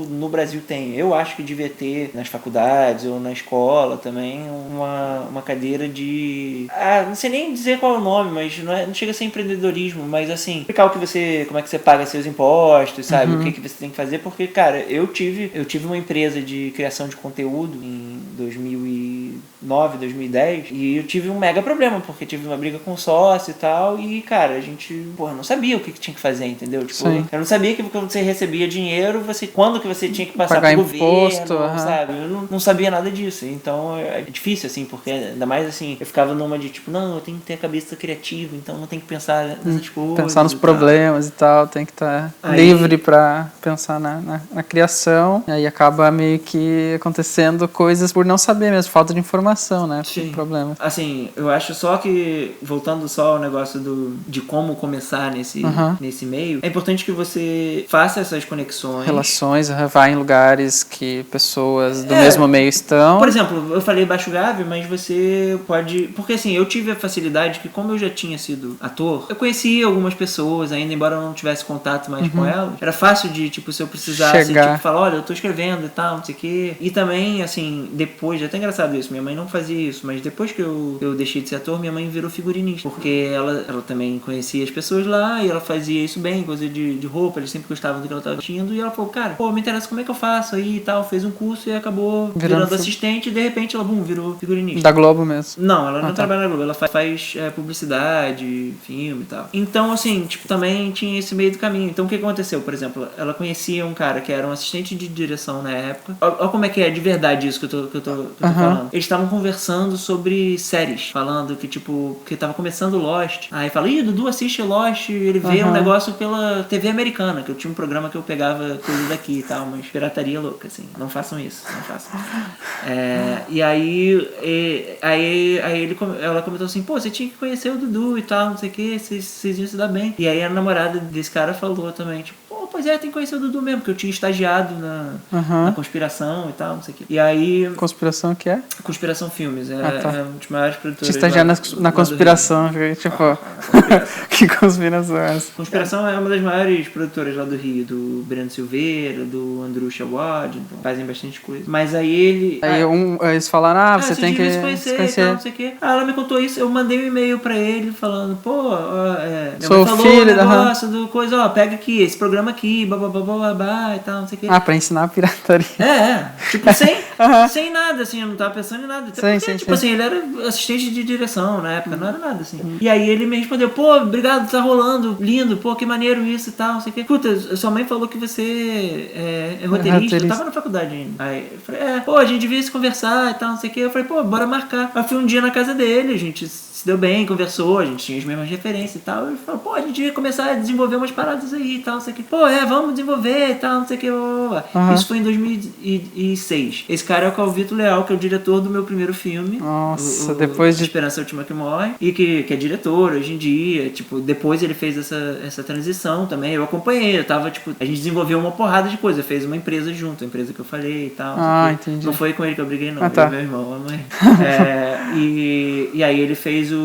no Brasil tem. Eu acho que devia ter nas faculdades ou na escola também uma cadeira de... não sei nem dizer qual é o nome, mas não chega a ser empreendedorismo, mas assim, explicar como é que você paga seus impostos, sabe? O que você tem que fazer, porque, cara, eu tive uma empresa de criação de conteúdo em 2009, 2010 e eu tive um mega problema, porque tive uma briga com o sócio e tal e, cara, a gente, não sabia o que tinha que fazer, entendeu? Tipo, eu não sabia que quando você recebia dinheiro, quando que você tinha que passar pagar pro imposto, governo, sabe? Eu não sabia nada disso, então é difícil, assim, porque ainda mais, assim, eu ficava numa de, tipo, não, eu tenho que ter a cabeça criativa, então eu tenho que pensar nessas coisas. Pensar nos problemas e tal, tem que estar livre pra pensar na criação. E aí acaba meio que acontecendo coisas por não saber mesmo, falta de informação, né? Sim. Problema. Assim, eu acho só que, voltando só ao negócio de como começar nesse meio, é importante que você faça essas conexões. Relações, vá em lugares que pessoas do mesmo meio estão. Por exemplo, eu falei baixo grave, mas você pode... Porque assim, eu tive a facilidade que, como eu já tinha sido ator, eu conhecia algumas pessoas ainda, embora eu não tivesse contato mais com elas. Era fácil de, tipo, se eu precisasse, tipo, falar, olha, eu tô escrevendo e tal, não sei o quê. E também, assim, depois, é até engraçado isso, minha mãe não fazia isso, mas depois que eu deixei de ser ator, minha mãe virou figurinista, porque ela também conhecia as pessoas lá e ela fazia isso bem, coisa de roupa, eles sempre gostavam do que ela tava vestindo, e ela falou, cara, me interessa como é que eu faço aí e tal, fez um curso e acabou virando assistente e de repente ela, virou figurinista. Da Globo mesmo? Não, ela não trabalha na Globo, ela faz publicidade, filme e tal. Então, assim, tipo, também tinha esse meio do caminho. Então, o que aconteceu? Por exemplo, ela conhecia um cara que era um assistente de direção na época. Olha como é que é de verdade isso que eu tô falando. Eles estavam conversando sobre séries, falando que, tipo, que tava começando Lost. Aí fala, Dudu assiste Lost, ele vê um negócio pela TV americana, que eu tinha um programa que eu pegava coisa daqui e tal, mas pirataria louca, assim. Não façam isso, não façam. E aí ela comentou assim, você tinha que conhecer o Dudu e tal, não sei o que, vocês iam se dar bem. E aí a namorada desse cara falou também, tipo, pois tem que conhecer o Dudu mesmo, porque eu tinha estagiado na Conspiração e tal, não sei o que. E aí... Conspiração que é? Conspiração Filmes, é um dos maiores produtores. Tinha estagiado na Conspiração, tipo... Que conspiração é essa? Conspiração é uma das maiores produtoras lá do Rio, do Breno Silveira, do Andrucha Wad, então fazem bastante coisa. Mas aí ele... Aí eles falaram, você tem que se conhecer. Tal, não sei o quê. Ela me contou isso, eu mandei um e-mail pra ele falando, sou filho da negócio do coisa, pega aqui, esse programa aqui, babá e tal, não sei o quê. Pra ensinar a pirataria. Tipo, sem nada, assim, eu não tava pensando em nada. Assim, ele era assistente de direção na época, não era nada, assim. E aí ele me respondeu, obrigado, tá rolando, lindo, que maneiro isso e tal, não sei o quê. Escuta, sua mãe falou que você é roteirista, eu tava na faculdade ainda. Aí eu falei, a gente devia se conversar e tal, não sei o quê. Eu falei, bora marcar. Aí fui um dia na casa dele, a gente se deu bem, conversou, a gente tinha as mesmas referências e tal. Ele falou, a gente devia começar a desenvolver umas paradas aí e tal, não sei o quê. Vamos desenvolver e tal, não sei o quê. Isso foi em 2006. Esse cara é o Calvito Leal, que é o diretor do meu primeiro filme. Nossa, depois de... Esperança Última que Morre. E que é diretor hoje em dia. Tipo, depois ele fez essa transição também. Eu acompanhei, eu tava, tipo... A gente desenvolveu uma porrada de coisa. Fez uma empresa junto, a empresa que eu falei e tal. Entendi. Não foi com ele que eu briguei, não. Eu e meu irmão, a mãe. E aí ele fez fez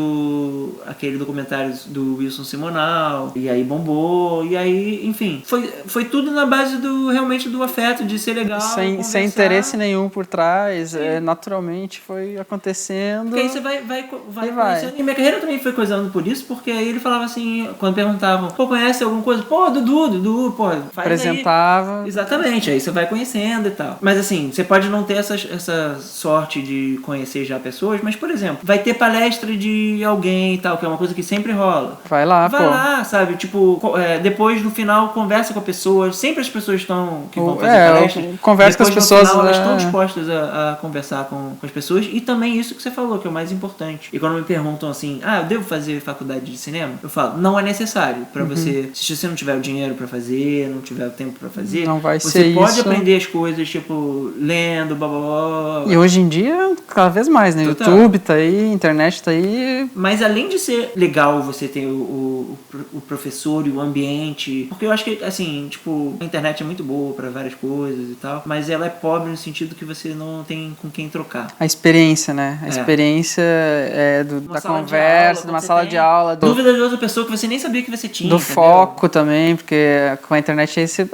aquele documentário do Wilson Simonal, e aí bombou, e aí, enfim, foi tudo na base realmente do afeto, de ser legal, sem interesse nenhum por trás, naturalmente foi acontecendo. Porque aí você vai conhecendo, e minha carreira também foi coisando por isso, porque aí ele falava assim, quando perguntavam, pô, conhece alguma coisa? Pô, Dudu, pô, faz apresentava. Aí. Exatamente, aí você vai conhecendo e tal. Mas assim, você pode não ter essa sorte de conhecer já pessoas, mas, por exemplo, vai ter palestra de alguém e tal, que é uma coisa que sempre rola. Vai lá, sabe? Tipo, depois no final conversa com a pessoa, sempre as pessoas que vão fazer palestra, conversa com as pessoas, no final, elas estão dispostas a conversar com as pessoas, e também isso que você falou, que é o mais importante. E quando me perguntam assim, eu devo fazer faculdade de cinema? Eu falo, não é necessário pra você, se você não tiver o dinheiro pra fazer, não tiver o tempo pra fazer, não vai você ser pode isso. aprender as coisas, tipo, lendo, blá blá blá. E hoje em dia, cada vez mais, né? Total. YouTube tá aí, internet tá aí. Mas além de ser legal você ter o professor e o ambiente, porque eu acho que, assim, tipo, a internet é muito boa pra várias coisas e tal, mas ela é pobre no sentido que você não tem com quem trocar. A experiência, né? A experiência da conversa, de uma sala de aula. Dúvida de outra pessoa que você nem sabia que você tinha. Do entendeu? foco também, porque com a internet aí você...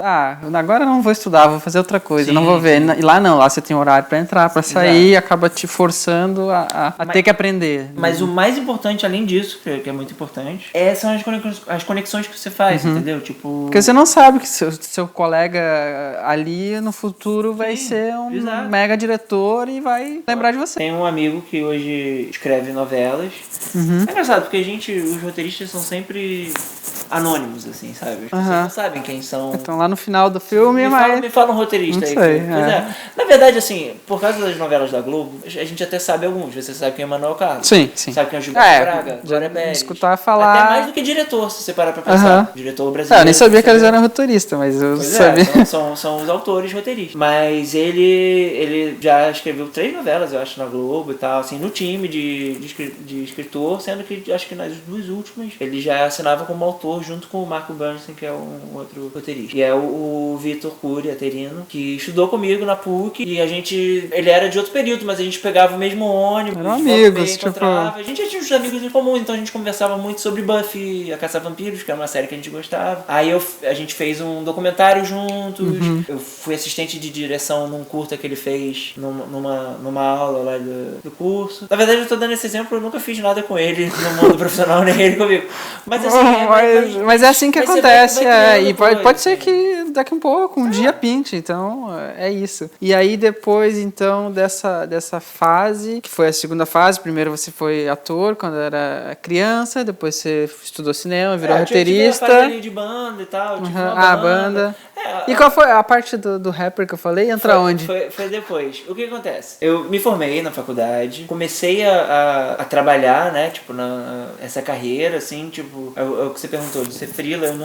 agora eu não vou estudar, vou fazer outra coisa, Sim, não vou ver. sim. E lá não, lá você tem horário pra entrar, pra sair, acaba te forçando a ter que aprender. Mas o mais importante, além disso, que é muito importante, são as conexões que você faz, entendeu? Tipo... Porque você não sabe que seu colega ali no futuro vai ser um mega diretor e vai lembrar de você. Tem um amigo que hoje escreve novelas. É engraçado, porque os roteiristas são sempre anônimos, assim, sabe? As pessoas não sabem quem são. Então lá no final do filme, Me fala um roteirista aí. Sei, Pois é. Na verdade, assim, por causa das novelas da Globo, a gente até sabe alguns. Você sabe quem é Manuel Carlos. Sim. Sabe quem é o Gilberto Braga, Glória Pérez. Escutar falar... Até mais do que diretor, se você parar pra pensar. Diretor brasileiro. Eu nem sabia que eles eram roteiristas, mas eu sabia. São os autores roteiristas. Mas ele já escreveu 3 novelas, eu acho, na Globo e tal, assim, no time de escritor, sendo que acho que nas 2 últimas ele já assinava como autor junto com o Marco Bernstein, que é um outro roteirista. E é o Vitor Cury, aterino, que estudou comigo na PUC, e ele era de outro período, mas a gente pegava o mesmo ônibus, eram amigos, encontrava. A gente já tinha uns amigos em comum, então a gente conversava muito sobre Buffy, a Caça-Vampiros, que era uma série que a gente gostava. Aí a gente fez um documentário juntos, eu fui assistente de direção num curta que ele fez numa aula lá do curso. Na verdade, eu tô dando esse exemplo, eu nunca fiz nada com ele no mundo profissional, nem ele comigo. Mas assim, mas é assim que acontece, e pode ser assim. que daqui um pouco, dia pinte, então é isso. E aí depois, então, dessa fase, que foi a segunda fase, primeiro você foi ator quando era criança, depois você estudou cinema, virou roteirista. Eu tive a de banda e tal, tive uma banda. E qual foi a parte do rapper que eu falei? Entra onde? Foi depois. O que acontece? Eu me formei na faculdade, comecei a trabalhar, né, tipo, essa carreira, assim, tipo, é o que você perguntou, de ser freela, eu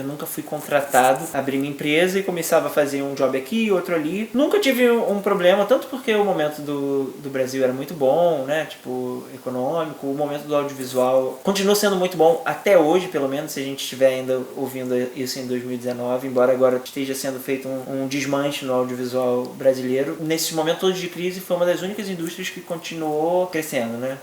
nunca fui contratado, abri minha empresa e começava a fazer um job aqui, outro ali. Nunca tive um problema, tanto porque o momento do Brasil era muito bom, né, tipo, econômico, o momento do audiovisual continua sendo muito bom, até hoje, pelo menos, se a gente estiver ainda ouvindo isso em 2019, embora agora esteja sendo feito um desmanche no audiovisual brasileiro. Nesses momentos todos de crise, foi uma das únicas indústrias que continuou crescendo, né?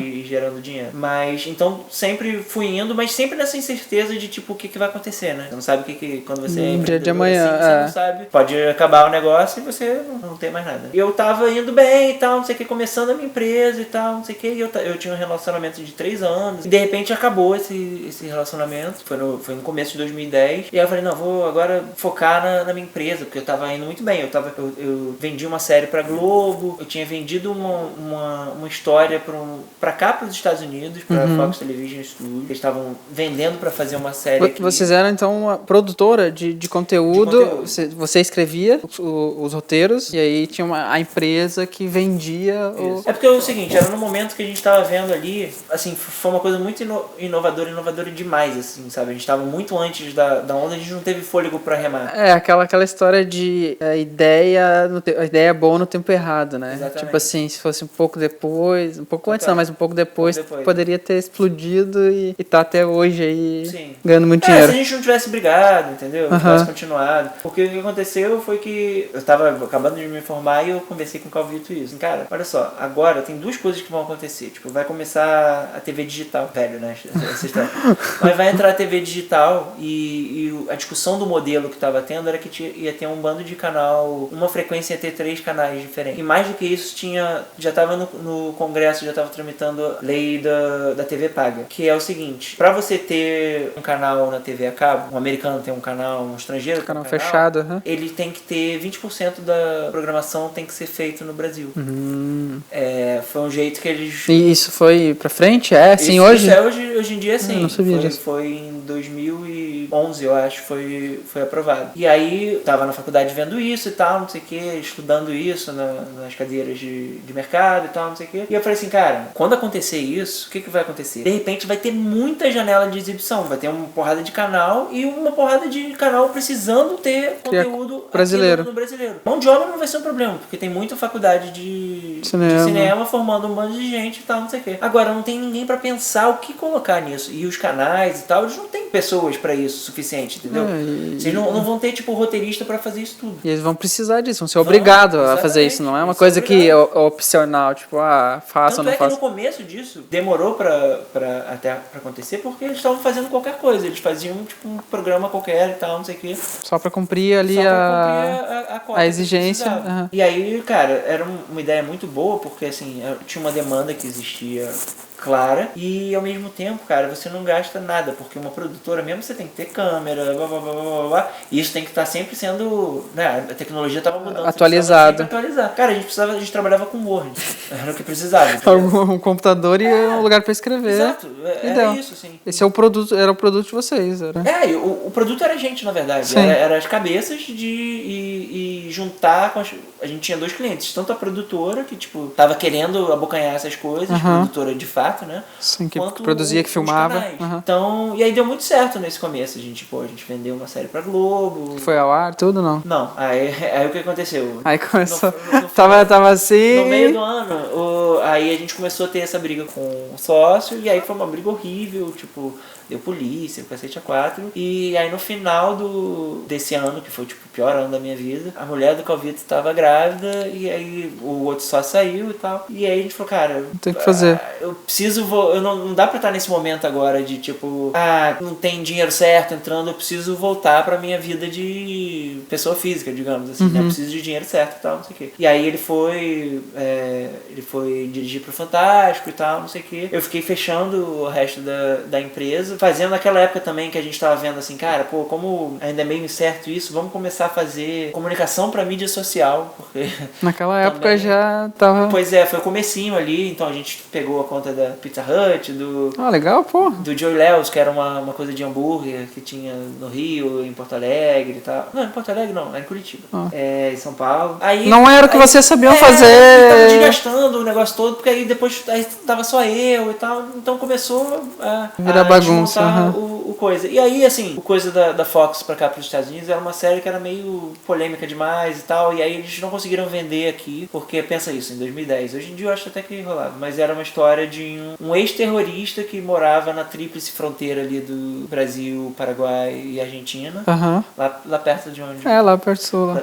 E gerando dinheiro. Mas, então, sempre fui indo, mas sempre nessa incerteza de, tipo, o que vai acontecer, né? Você não sabe o que quando você é dia de amanhã, assim, você não sabe. Pode acabar o negócio e você não tem mais nada. E eu tava indo bem e tal, não sei o que, começando a minha empresa e tal, não sei o que, e eu tinha um relacionamento de 3 anos, e de repente acabou esse relacionamento, foi no começo de 2010, e aí eu falei, não, vou agora focar na minha empresa, porque eu tava indo muito bem. Eu vendi uma série pra Globo, eu tinha vendido uma história pra cá, pros Estados Unidos, pra Fox Television Studios. Eles estavam vendendo pra fazer uma série aqui. Vocês eram, então, uma produtora de conteúdo. Você escrevia os roteiros, e aí tinha a empresa que vendia É porque é o seguinte, era no momento que a gente tava vendo ali, assim, foi uma coisa muito inovadora demais, assim, sabe? A gente tava muito antes da onda, a gente não teve fôlego pra remar. Aquela história de a ideia boa no tempo errado, né? Exatamente. Tipo assim, se fosse um pouco depois, um pouco antes não, mas um pouco depois, depois. poderia ter explodido e tá até hoje aí Sim. ganhando muito Se dinheiro. a gente não tivesse brigado, entendeu? Não tivesse continuado. Porque o que aconteceu foi que eu tava acabando de me formar e eu conversei com o Calvito isso. Cara, olha só, agora tem duas coisas que vão acontecer. Tipo, vai começar a TV digital, velho, né? Essa história. Mas vai entrar a TV digital e a discussão do modelo que tava tendo era que ia ter um bando de canal, uma frequência ia ter 3 canais diferentes. E mais do que isso, já tava no Congresso, já tava tramitando a lei da TV paga. Que é o seguinte, pra você ter um canal na TV a cabo, um americano tem um canal, um estrangeiro tem um canal fechado, ele tem que ter 20% da programação tem que ser feito no Brasil. Foi um jeito que eles... E isso foi pra frente? Sim, hoje? Isso hoje em dia, sim. Não sabia disso. Foi em 2011, eu acho, foi aprovado. E aí, tava na faculdade vendo isso e tal, não sei o que, estudando isso nas cadeiras de mercado e tal, não sei o que. E eu falei assim, cara, quando acontecer isso, o que vai acontecer? De repente vai ter muita janela de exibição, vai ter uma porrada de canal e uma porrada de canal precisando ter conteúdo brasileiro. No brasileiro. Mão de obra não vai ser um problema, porque tem muita faculdade de cinema formando um bando de gente e tal, não sei o que. Agora, não tem ninguém pra pensar o que colocar nisso. E os canais e tal, eles não têm pessoas pra isso suficiente, entendeu? Vocês não vão ter, tipo, roteirista pra fazer isso tudo. E eles vão precisar disso, vão ser obrigados a fazer isso, não é uma coisa que é opcional, tipo, faça ou não faça. Tanto é que no começo disso, demorou até pra acontecer, porque eles estavam fazendo qualquer coisa. Eles faziam, tipo, um programa qualquer e tal, não sei o quê. Só pra cumprir ali a exigência. E aí, cara, era uma ideia muito boa, porque, assim, tinha uma demanda que existia clara e ao mesmo tempo, cara, você não gasta nada, porque uma produtora mesmo você tem que ter câmera, blá, blá, blá, blá, blá, e isso tem que estar sempre sendo, né, a tecnologia estava mudando, atualizado. Atualizar. Cara, a gente trabalhava com Word, era o que precisava. Um computador e um lugar para escrever. Exato, era isso, assim. Esse é o produto, era o produto de vocês, era. O produto era a gente, na verdade, era as cabeças e juntar com a gente tinha 2 clientes, tanto a produtora que, tipo, tava querendo abocanhar essas coisas, produtora de fato, né? Sim, que produzia, que filmava. Então, e aí deu muito certo nesse começo. A gente vendeu uma série pra Globo. Foi ao ar, tudo não? Não, aí o que aconteceu? Aí começou. Tava assim. No meio do ano, aí a gente começou a ter essa briga com o sócio, e aí foi uma briga horrível, tipo, deu polícia, o cacete a 4. E aí no final desse ano, que foi tipo o pior ano da minha vida, a mulher do Calvito estava grávida, e aí o outro só saiu e tal. E aí a gente falou, cara, tem que fazer. Eu preciso, não dá pra estar nesse momento agora de tipo, não tem dinheiro certo entrando, eu preciso voltar pra minha vida de pessoa física, digamos assim, né? Eu preciso de dinheiro certo e tal, não sei o quê. E aí ele foi dirigir pro Fantástico e tal, não sei o quê. Eu fiquei fechando o resto da empresa, fazendo naquela época também que a gente tava vendo assim, cara, pô, como ainda é meio incerto isso, vamos começar a fazer comunicação pra mídia social, porque... Naquela época já tava... Pois é, foi o comecinho ali, então a gente pegou a conta da Pizza Hut, legal, pô. do Joey Leo's, que era uma coisa de hambúrguer que tinha no Rio, em Porto Alegre e tal. Não, em Porto Alegre não, era em Curitiba. Em São Paulo. Aí, não era o que vocês sabiam fazer. Tava desgastando o negócio todo, porque aí depois tava só eu e tal, então começou a virar bagunça. O coisa. E aí, assim, o coisa da Fox pra cá pros Estados Unidos era uma série que era meio polêmica demais e tal, e aí eles não conseguiram vender aqui, porque pensa isso, em 2010. Hoje em dia eu acho até que rolava, mas era uma história de um ex-terrorista que morava na tríplice fronteira ali do Brasil, Paraguai e Argentina. Lá perto de onde? Lá perto do sul.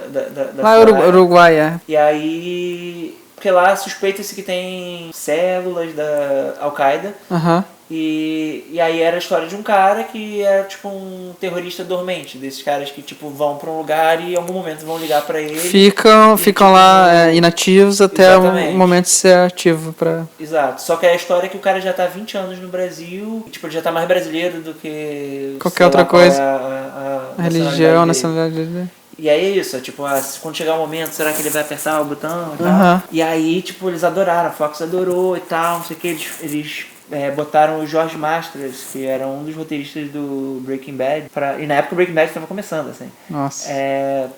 Lá Uruguai, E aí... Porque lá suspeita-se que tem células da Al-Qaeda. E aí era a história de um cara que era tipo um terrorista dormente, desses caras que tipo vão pra um lugar e em algum momento vão ligar pra ele. Ficam lá inativos até o momento de ser ativo pra... Exato, só que é a história que o cara já tá há 20 anos no Brasil, e, tipo, ele já tá mais brasileiro do que qualquer outra coisa. A religião, nacionalidade dele. E aí é isso, tipo, quando chegar o momento, será que ele vai apertar o botão e tal? E aí, tipo, eles adoraram, a Fox adorou e tal, não sei o que, eles botaram o George Mastras, que era um dos roteiristas do Breaking Bad, e na época o Breaking Bad estava começando, assim. Nossa.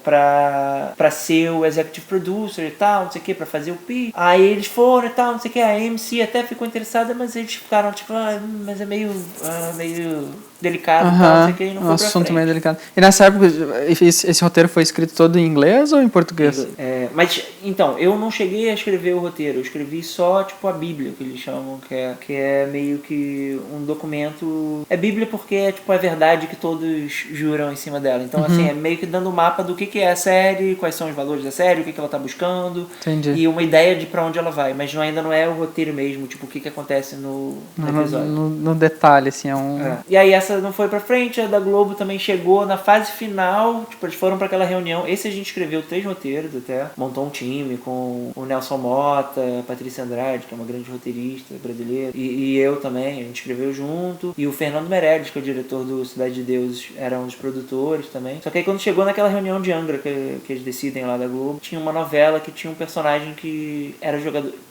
Pra ser o executive producer e tal, não sei o que, pra fazer o Pi. Aí eles foram e tal, não sei o que, a AMC até ficou interessada, mas eles ficaram tipo, mas é meio delicado e tal, não sei o que, e não foi pra frente. Assunto meio delicado. E nessa época, esse roteiro foi escrito todo em inglês ou em português? Mas, então, eu não cheguei a escrever o roteiro, eu escrevi só, tipo, a Bíblia, que eles chamam, que é meio que um documento... É Bíblia porque é, tipo, a verdade que todos juram em cima dela. Então, assim, é meio que dando um mapa do que é a série, quais são os valores da série, o que ela tá buscando. Entendi. E uma ideia de pra onde ela vai. Mas ainda não é o roteiro mesmo, tipo, o que acontece no episódio. No detalhe, assim, é um... E aí essa não foi pra frente, a da Globo também chegou na fase final, tipo, eles foram pra aquela reunião. Esse a gente escreveu 3 roteiros até, montou um time com o Nelson Mota, a Patrícia Andrade, que é uma grande roteirista brasileira, e eu também, a gente escreveu junto, e o Fernando Meirelles, que é o diretor do Cidade de Deus, era um dos produtores também. Só que aí quando chegou naquela reunião de Angra, que eles decidem lá da Globo, tinha uma novela que tinha um personagem que era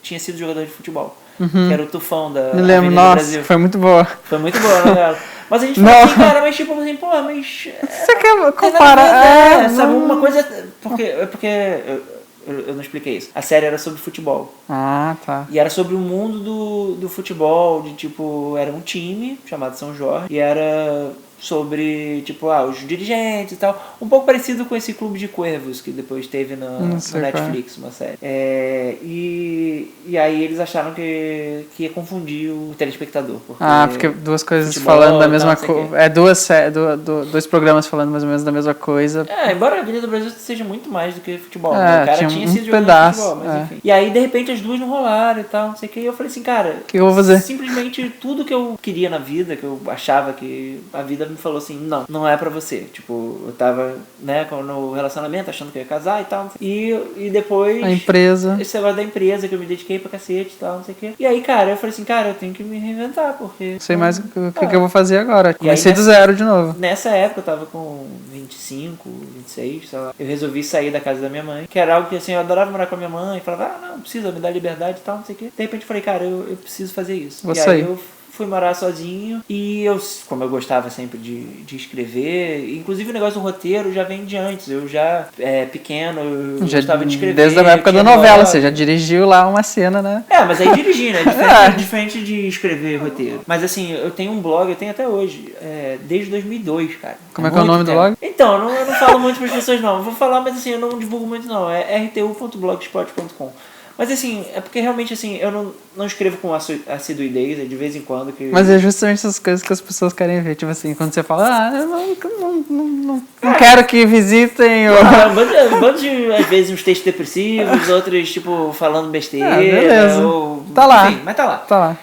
tinha sido jogador de futebol. Que era o Tufão da Me lembro, Avenida nossa, Brasil. foi muito boa. Foi muito boa a novela. Mas a gente falou assim, cara, mas tipo assim, mas... Você quer tem comparar? nada a ver, sabe? Uma coisa... Porque eu não expliquei isso. A série era sobre futebol. Ah, tá. E era sobre o mundo do futebol, de tipo... Era um time chamado São Jorge. E era sobre, tipo, os dirigentes e tal. Um pouco parecido com esse Clube de Cuervos, que depois teve no Netflix, uma série. E aí eles acharam que ia confundir o telespectador. Porque duas coisas futebol, falando da mesma coisa. Dois programas falando mais ou menos da mesma coisa. Embora a Avenida do Brasil seja muito mais do que futebol. O cara tinha sido jogador de futebol, mas enfim. E aí, de repente, as duas não rolaram e tal, não sei o que. E eu falei assim, cara, o que eu vou fazer? Simplesmente tudo que eu queria na vida, que eu achava que a vida me falou assim, não é pra você. Tipo, eu tava, né, no relacionamento, achando que eu ia casar e tal. E depois... A empresa. Esse negócio da empresa, que eu me dediquei pra cacete e tal, não sei o quê. E aí, cara, eu falei assim, cara, eu tenho que me reinventar, porque... Não sei mais o que eu vou fazer agora. Comecei aí, do zero de novo. Nessa época, eu tava com 25, 26, sei lá. Eu resolvi sair da casa da minha mãe, que era algo que, assim, eu adorava morar com a minha mãe. Falava, não precisa, me dar liberdade e tal, não sei o quê. De repente, eu falei, cara, eu preciso fazer isso. Vou e sair. Aí eu fui morar sozinho e como eu gostava sempre de escrever, inclusive o negócio do roteiro já vem de antes. Eu já, pequeno, eu gostava de escrever. Desde a época da novela, você já dirigiu lá uma cena, né? Mas aí dirigi, né? Diferente de escrever roteiro. Mas assim, eu tenho um blog, eu tenho até hoje, desde 2002, cara. Como é que é o nome do blog? Então, eu não falo muito para as pessoas não. Eu vou falar, mas assim, eu não divulgo muito não. É rtu.blogspot.com. Mas assim, é porque realmente assim, eu não escrevo com assiduidez, de vez em quando que... Mas é justamente essas coisas que as pessoas querem ver. Tipo assim, quando você fala, eu não quero que visitem... Um bando de, às vezes, uns textos depressivos, outros, tipo, falando besteira. Beleza. Ou... Tá lá. Enfim, mas tá lá. Tá lá.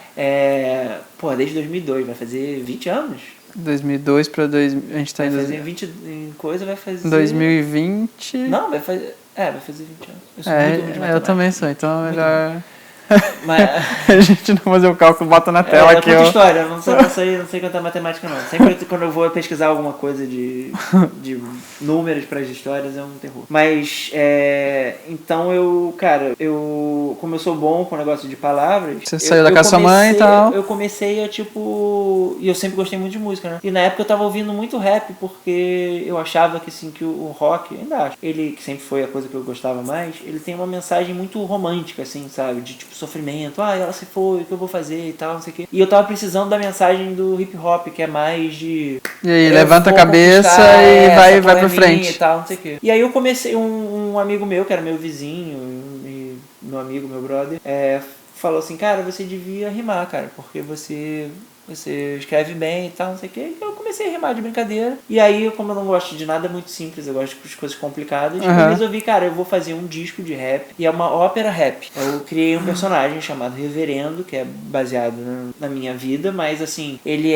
Desde 2002, vai fazer 20 anos. 2002 pra... A gente tá vai fazer 20 em coisa, vai fazer... 2020... Não, vai fazer 20 anos. Eu sou muito ruim de matemática. Eu também sou, então é melhor... Mas... a gente não fazer o cálculo, bota na tela aqui. Conta história, não sei contar matemática não. Sempre quando eu vou pesquisar alguma coisa de números para as histórias é um terror. Mas, então como eu sou bom com o negócio de palavras... Você saiu da casa da sua mãe e tal. Eu comecei a e eu sempre gostei muito de música, né? E na época eu tava ouvindo muito rap, porque eu achava que, assim, que o rock, ainda acho, ele, que sempre foi a coisa que eu gostava mais, ele tem uma mensagem muito romântica, assim, sabe? De tipo, sofrimento, ela se foi, o que eu vou fazer e tal, não sei o quê. E eu tava precisando da mensagem do hip hop, que é mais de... E aí, levanta a cabeça e vai pra frente. E tal, não sei o quê. E aí eu comecei, um amigo meu, que era meu vizinho, meu amigo, meu brother, falou assim, cara, você devia rimar, cara, porque você escreve bem e tal, não sei o que. Eu comecei a rimar de brincadeira. E aí, como eu não gosto de nada muito simples, eu gosto de coisas complicadas, eu resolvi, cara, eu vou fazer um disco de rap. E é uma ópera rap. Eu criei um personagem chamado Reverendo, que é baseado na minha vida, mas assim, ele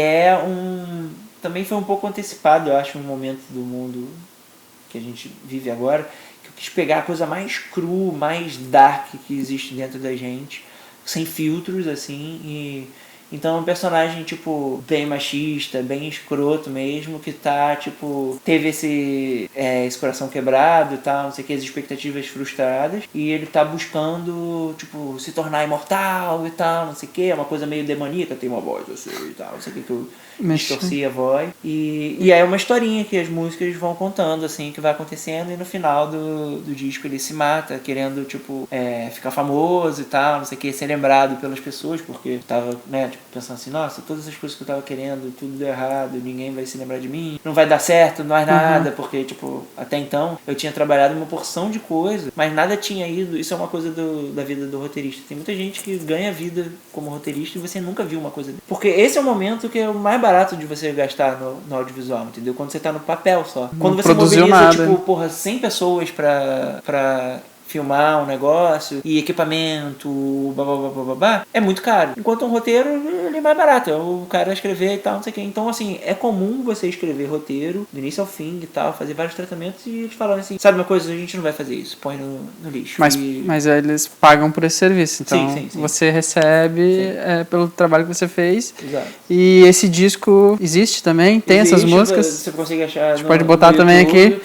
também foi um pouco antecipado, eu acho, um momento do mundo que a gente vive agora, que eu quis pegar a coisa mais cru, mais dark que existe dentro da gente, sem filtros, assim, e Então é um personagem, tipo, bem machista, bem escroto mesmo, que tá, tipo, teve esse coração quebrado e tal, não sei o que, as expectativas frustradas, e ele tá buscando, tipo, se tornar imortal e tal, não sei o que, é uma coisa meio demoníaca, tem uma voz assim e tal, não sei o que eu distorci a voz. E aí é uma historinha que as músicas vão contando, assim, que vai acontecendo, e no final do disco ele se mata, querendo, tipo, ficar famoso e tal, não sei o que, ser lembrado pelas pessoas, porque tava, né, tipo, pensando assim, nossa, todas as coisas que eu tava querendo, tudo deu errado, ninguém vai se lembrar de mim, não vai dar certo, não é nada, porque, tipo, até então eu tinha trabalhado uma porção de coisa, mas nada tinha ido, isso é uma coisa da vida do roteirista. Tem muita gente que ganha vida como roteirista e você nunca viu uma coisa dele. Porque esse é o momento que é o mais barato de você gastar no audiovisual, entendeu? Quando você tá no papel só. Quando você mobiliza, nada. tipo, porra, 100 pessoas pra filmar um negócio e equipamento, babá, é muito caro. Enquanto um roteiro, ele é mais barato, é o cara escrever e tal, não sei o que. Então, assim, é comum você escrever roteiro do início ao fim e tal, fazer vários tratamentos e eles falam assim, sabe uma coisa, a gente não vai fazer isso, põe no lixo. Mas eles pagam por esse serviço, então sim. você recebe pelo trabalho que você fez. Exato. E esse disco existe também? Tem essas músicas? Você consegue achar. A gente pode botar também aqui.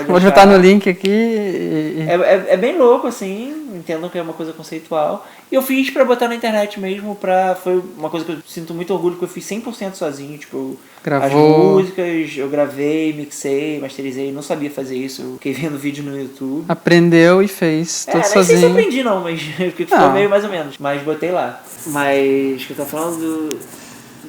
Pode botar no link aqui. É bem louco, assim, entendam que é uma coisa conceitual. E eu fiz pra botar na internet mesmo, foi uma coisa que eu sinto muito orgulho, que eu fiz 100% sozinho, tipo, Gravou. As músicas, eu gravei, mixei, masterizei, não sabia fazer isso, eu fiquei vendo vídeo no YouTube. Aprendeu e fez tudo sozinho. Não sei se aprendi não, mas ficou meio mais ou menos, mas botei lá. Mas, que eu tô falando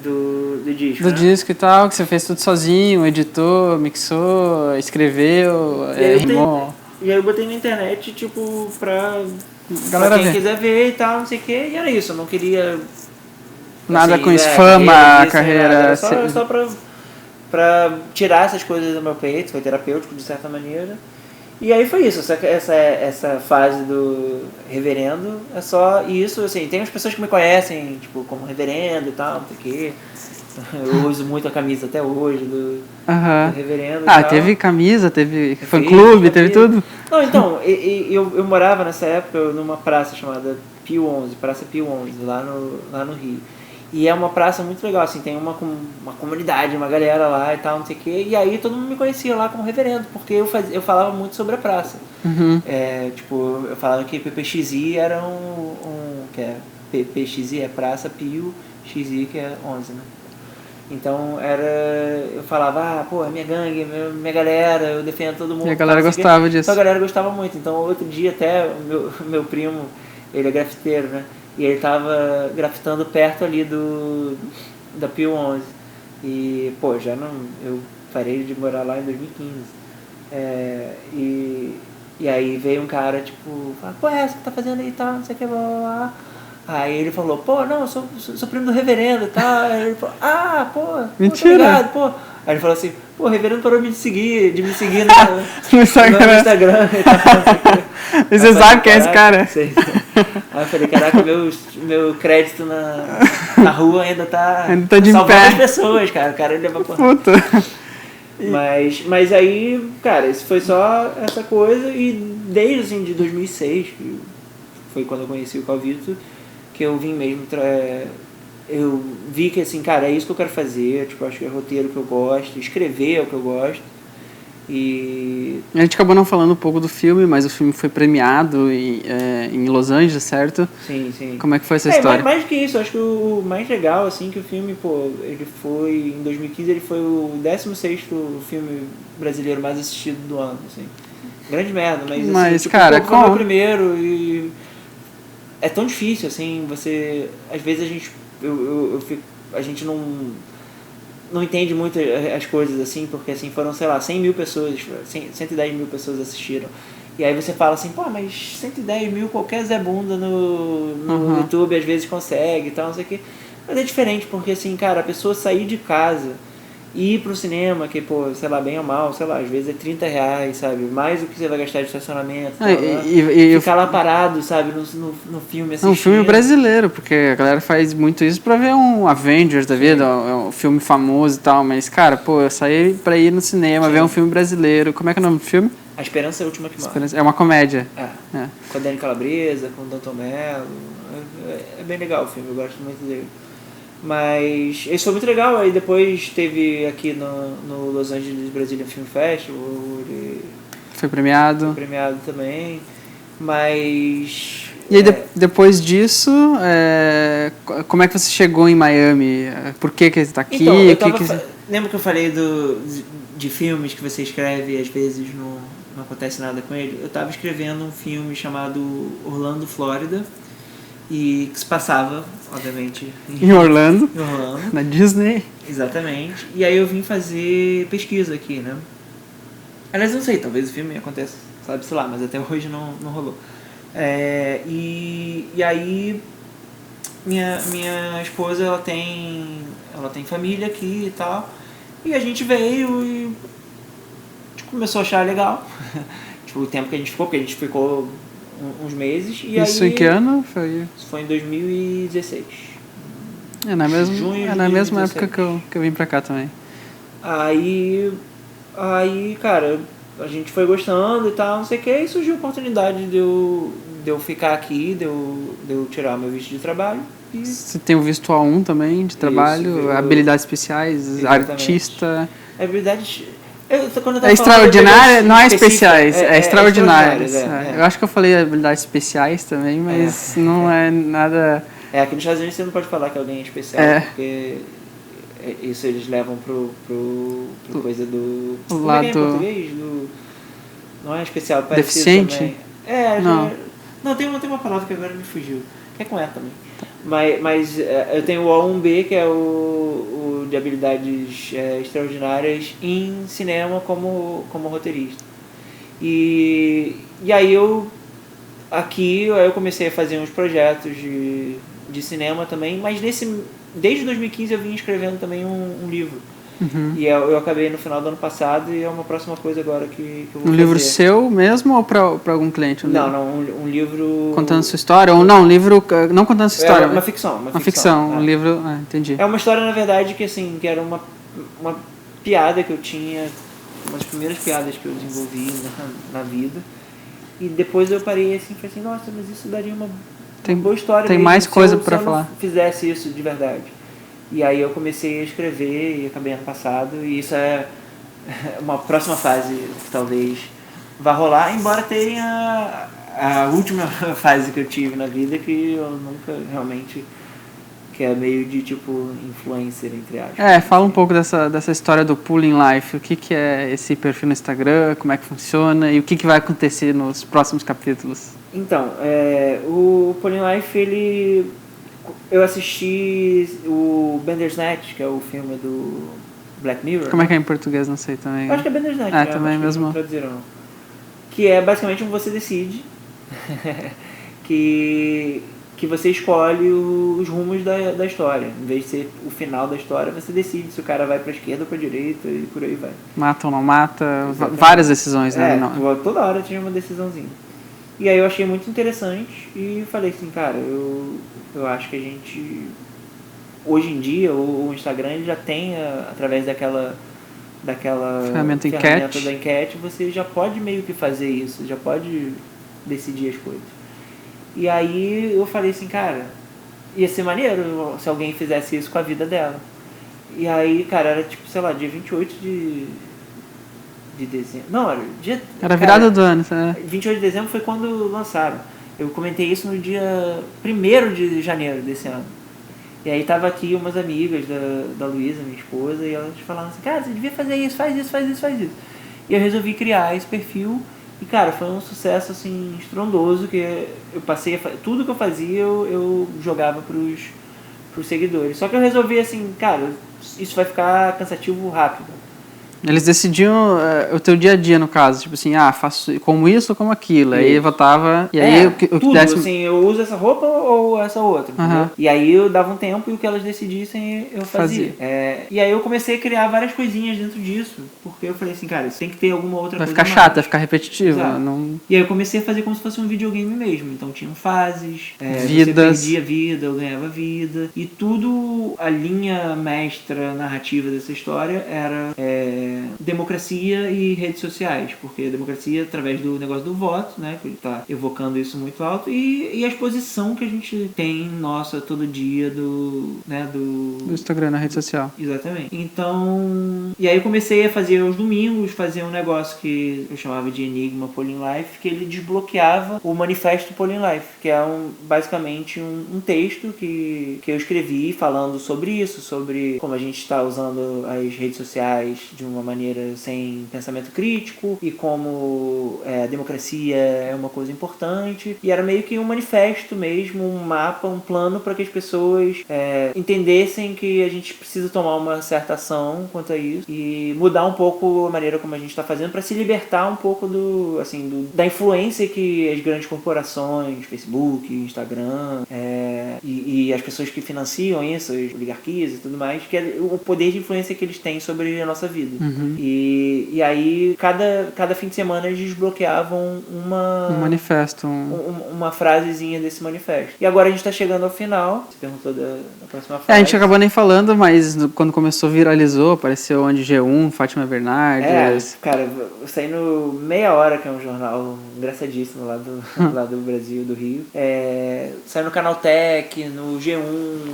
do disco, do né? disco e tal, que você fez tudo sozinho, editou, mixou, escreveu, rimou. E aí eu botei na internet, tipo, pra quem Galera quiser ver e tal, não sei o que, e era isso, eu não queria... Nada assim, com isso, fama, carreira... Era só pra tirar essas coisas do meu peito, foi terapêutico de certa maneira. E aí foi isso, essa fase do reverendo, é só isso, assim, tem umas pessoas que me conhecem, tipo, como reverendo e tal, não sei o que. Eu uso muito a camisa até hoje do reverendo. Ah, teve camisa, teve fã-clube, teve tudo? Não, então, eu morava nessa época numa praça chamada Pio 11, Praça Pio 11, lá no Rio. E é uma praça muito legal, assim, tem uma comunidade, uma galera lá e tal, não sei o quê. E aí todo mundo me conhecia lá como reverendo, porque eu falava muito sobre a praça. Tipo, eu falava que PPXI era que é PPXI é Praça Pio, XI que é 11, né? Então eu falava, pô, é minha gangue, minha galera, eu defendo todo mundo. E a galera gostava disso. Então a galera gostava muito. Então outro dia até meu primo, ele é grafiteiro, né? E ele tava grafitando perto ali da Pio 11. E, pô, eu parei de morar lá em 2015. E aí veio um cara, tipo, pô, essa que tá fazendo aí e tal, não sei o que, blá, blá, blá. Aí ele falou, pô, não, eu sou primo do reverendo e tal. Aí ele falou, pô, mentira. Obrigado, pô. Aí ele falou assim, pô, o reverendo parou de me seguir no Instagram. E tal. E você sabe quem é esse cara? Sei. Aí eu falei, caraca, meu crédito na rua ainda tá de salvando pé. as pessoas, cara. O cara leva porra. Puta. Mas aí, cara, isso foi só essa coisa. E desde, assim, de 2006, que foi quando eu conheci o Calvito, que eu vim mesmo... eu vi que, assim, cara, é isso que eu quero fazer. Tipo, acho que é roteiro que eu gosto, escrever é o que eu gosto. E a gente acabou não falando um pouco do filme, mas o filme foi premiado em Los Angeles, certo? Sim. Como é que foi essa história? Mais que isso, acho que o mais legal, assim, que o filme, pô, ele foi, em 2015, ele foi o 16º filme brasileiro mais assistido do ano, assim. Grande merda, mas assim, tipo, cara, foi o meu primeiro e é tão difícil, assim, você, às vezes a gente não entende muito as coisas, assim, porque, assim, foram, sei lá, 100 mil pessoas, 110 mil pessoas assistiram. E aí você fala assim, pô, mas 110 mil qualquer Zé Bunda no YouTube às vezes consegue e tal, não sei o quê. Mas é diferente, porque, assim, cara, a pessoa sair de casa e ir pro cinema, que, pô, sei lá, bem ou mal, sei lá, às vezes é R$30, sabe? Mais do que você vai gastar de estacionamento. E ficar lá parado, sabe, no filme assistindo. É um filme brasileiro, porque a galera faz muito isso pra ver um Avengers da vida, um filme famoso e tal, mas, cara, pô, eu saí pra ir no cinema, ver um filme brasileiro. Como é que é o nome do filme? A Esperança é a Última que Morre. É uma comédia. Com a Dani Calabresa, com o Danton Mello. É bem legal o filme, eu gosto muito dele. Mas esse foi muito legal. Aí depois teve aqui no Los Angeles Brazilian Film Festival, ele Foi premiado. foi premiado também. Mas... E aí, depois disso, como é que você chegou em Miami? Por que você está aqui? Então, lembra que eu falei de filmes que você escreve e às vezes não acontece nada com ele? Eu estava escrevendo um filme chamado Orlando, Flórida, e que se passava, obviamente, Em Orlando, em Orlando. na Disney. Exatamente. E aí eu vim fazer pesquisa aqui, né? Aliás, não sei, talvez o filme aconteça, sabe-se lá, mas até hoje não rolou. E aí minha esposa, ela tem família aqui e tal, e a gente veio e começou a achar legal tipo, o tempo que a gente ficou, porque a gente ficou uns meses. E isso aí, em que ano foi? Isso foi em 2016. Na Junho mesma 2016. época que eu vim pra cá também. Aí, cara, a gente foi gostando e tal, não sei o que, e surgiu a oportunidade de eu ficar aqui, de eu tirar meu visto de trabalho. E... Você tem o visto A1 também, de trabalho, Isso, habilidades especiais, exatamente. Artista... Habilidades... extraordinárias, não é especiais, é extraordinárias. extraordinárias. Eu acho que eu falei habilidades especiais também, mas não é nada... Aqui nos Estados Unidos você não pode falar que alguém é especial, porque isso eles levam pro coisa do... Como é que é em português? Não é especial, parecido deficiente? Também. Não, tem uma palavra que agora me fugiu, que é com E também. Mas eu tenho o O1B, que é o de habilidades extraordinárias em cinema como roteirista. E aí eu comecei a fazer uns projetos de cinema também, mas desde 2015 eu vim escrevendo também um livro. Uhum. E eu acabei no final do ano passado, e é uma próxima coisa agora que eu vou fazer. Um livro seu mesmo ou para algum cliente? Um livro... Contando sua história? Ou não, um livro não contando sua história. Uma ficção. Uma ficção, um livro... entendi. É uma história, na verdade, que era uma piada que eu tinha, uma das primeiras piadas que eu desenvolvi na vida. E depois eu parei assim e falei assim, nossa, mas isso daria uma boa história. Tem mais coisa para falar. Se eu fizesse isso de verdade. E aí eu comecei a escrever e acabei ano passado, e isso é uma próxima fase que talvez vá rolar, embora tenha a última fase que eu tive na vida, que eu nunca realmente, que é meio de tipo influencer, entre aspas. Fala um pouco dessa história do Pulling Life, o que é esse perfil no Instagram, como é que funciona e o que vai acontecer nos próximos capítulos. Então, o Pulling Life, eu assisti o Bandersnatch, que é o filme do Black Mirror. Como é que é em português? Não sei também. Eu acho que é Bandersnatch. Também mesmo. Que é basicamente um Você Decide, que você escolhe os rumos da história. Em vez de ser o final da história, você decide se o cara vai pra esquerda ou pra direita e por aí vai. Mata ou não mata, várias decisões, né? Toda hora tinha uma decisãozinha. E aí eu achei muito interessante e falei assim, cara, eu acho que a gente, hoje em dia, o Instagram ele já tem, através daquela ferramenta da enquete, você já pode meio que fazer isso, já pode decidir as coisas. E aí eu falei assim, cara, ia ser maneiro se alguém fizesse isso com a vida dela. E aí, cara, era tipo, sei lá, dia 28 de dezembro. Não, era virada do ano, né? 28 de dezembro foi quando lançaram. Eu comentei isso no dia 1º de janeiro desse ano. E aí tava aqui umas amigas da Luísa, minha esposa, e elas falaram assim, cara, você devia fazer isso, faz isso. E eu resolvi criar esse perfil. E, cara, foi um sucesso, assim, estrondoso, que eu passei tudo que eu fazia, eu jogava pros seguidores. Só que eu resolvi, assim, cara, isso vai ficar cansativo rápido. Eles decidiam o teu dia a dia, no caso, tipo assim, faço como isso ou como aquilo. Aí eu votava, e aí o que desse... assim, eu uso essa roupa ou essa outra, entendeu? E aí eu dava um tempo e o que elas decidissem eu fazia. E aí eu comecei a criar várias coisinhas dentro disso, porque eu falei assim, cara, tem que ter alguma outra coisa. Vai ficar chato, vai ficar repetitivo. Não... E aí eu comecei a fazer como se fosse um videogame mesmo, então tinham fases, vidas. Você perdia vida, eu ganhava vida, e tudo, a linha mestra narrativa dessa história era democracia e redes sociais, porque a democracia através do negócio do voto, né, que ele tá evocando isso muito alto, e a exposição que a gente tem, nossa, todo dia do Instagram, na rede social. Exatamente. Então, e aí eu comecei a fazer aos domingos, fazer um negócio que eu chamava de Enigma Pauline Life, que ele desbloqueava o Manifesto Pauline Life, que é basicamente um texto que eu escrevi falando sobre isso, sobre como a gente está usando as redes sociais de uma maneira sem pensamento crítico e como a democracia é uma coisa importante. E era meio que um manifesto mesmo, um mapa, um plano para que as pessoas entendessem que a gente precisa tomar uma certa ação quanto a isso e mudar um pouco a maneira como a gente está fazendo para se libertar um pouco da influência que as grandes corporações, Facebook, Instagram e as pessoas que financiam isso, as oligarquias e tudo mais, que é o poder de influência que eles têm sobre a nossa vida. Uhum. E aí cada fim de semana eles desbloqueavam um manifesto, uma frasezinha desse manifesto. E agora a gente está chegando ao final. Você perguntou da próxima frase. A gente acabou nem falando, mas quando começou viralizou, apareceu onde G1, Fátima Bernardes. Cara, eu saí no Meia Hora, que é um jornal engraçadíssimo lá do Brasil, do Rio. Saiu no Canaltech, no G1,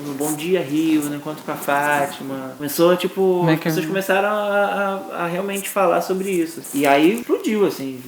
no Bom Dia Rio, no Encontro com a Fátima. Começou, tipo, as pessoas começaram a realmente falar sobre isso. E aí explodiu, assim.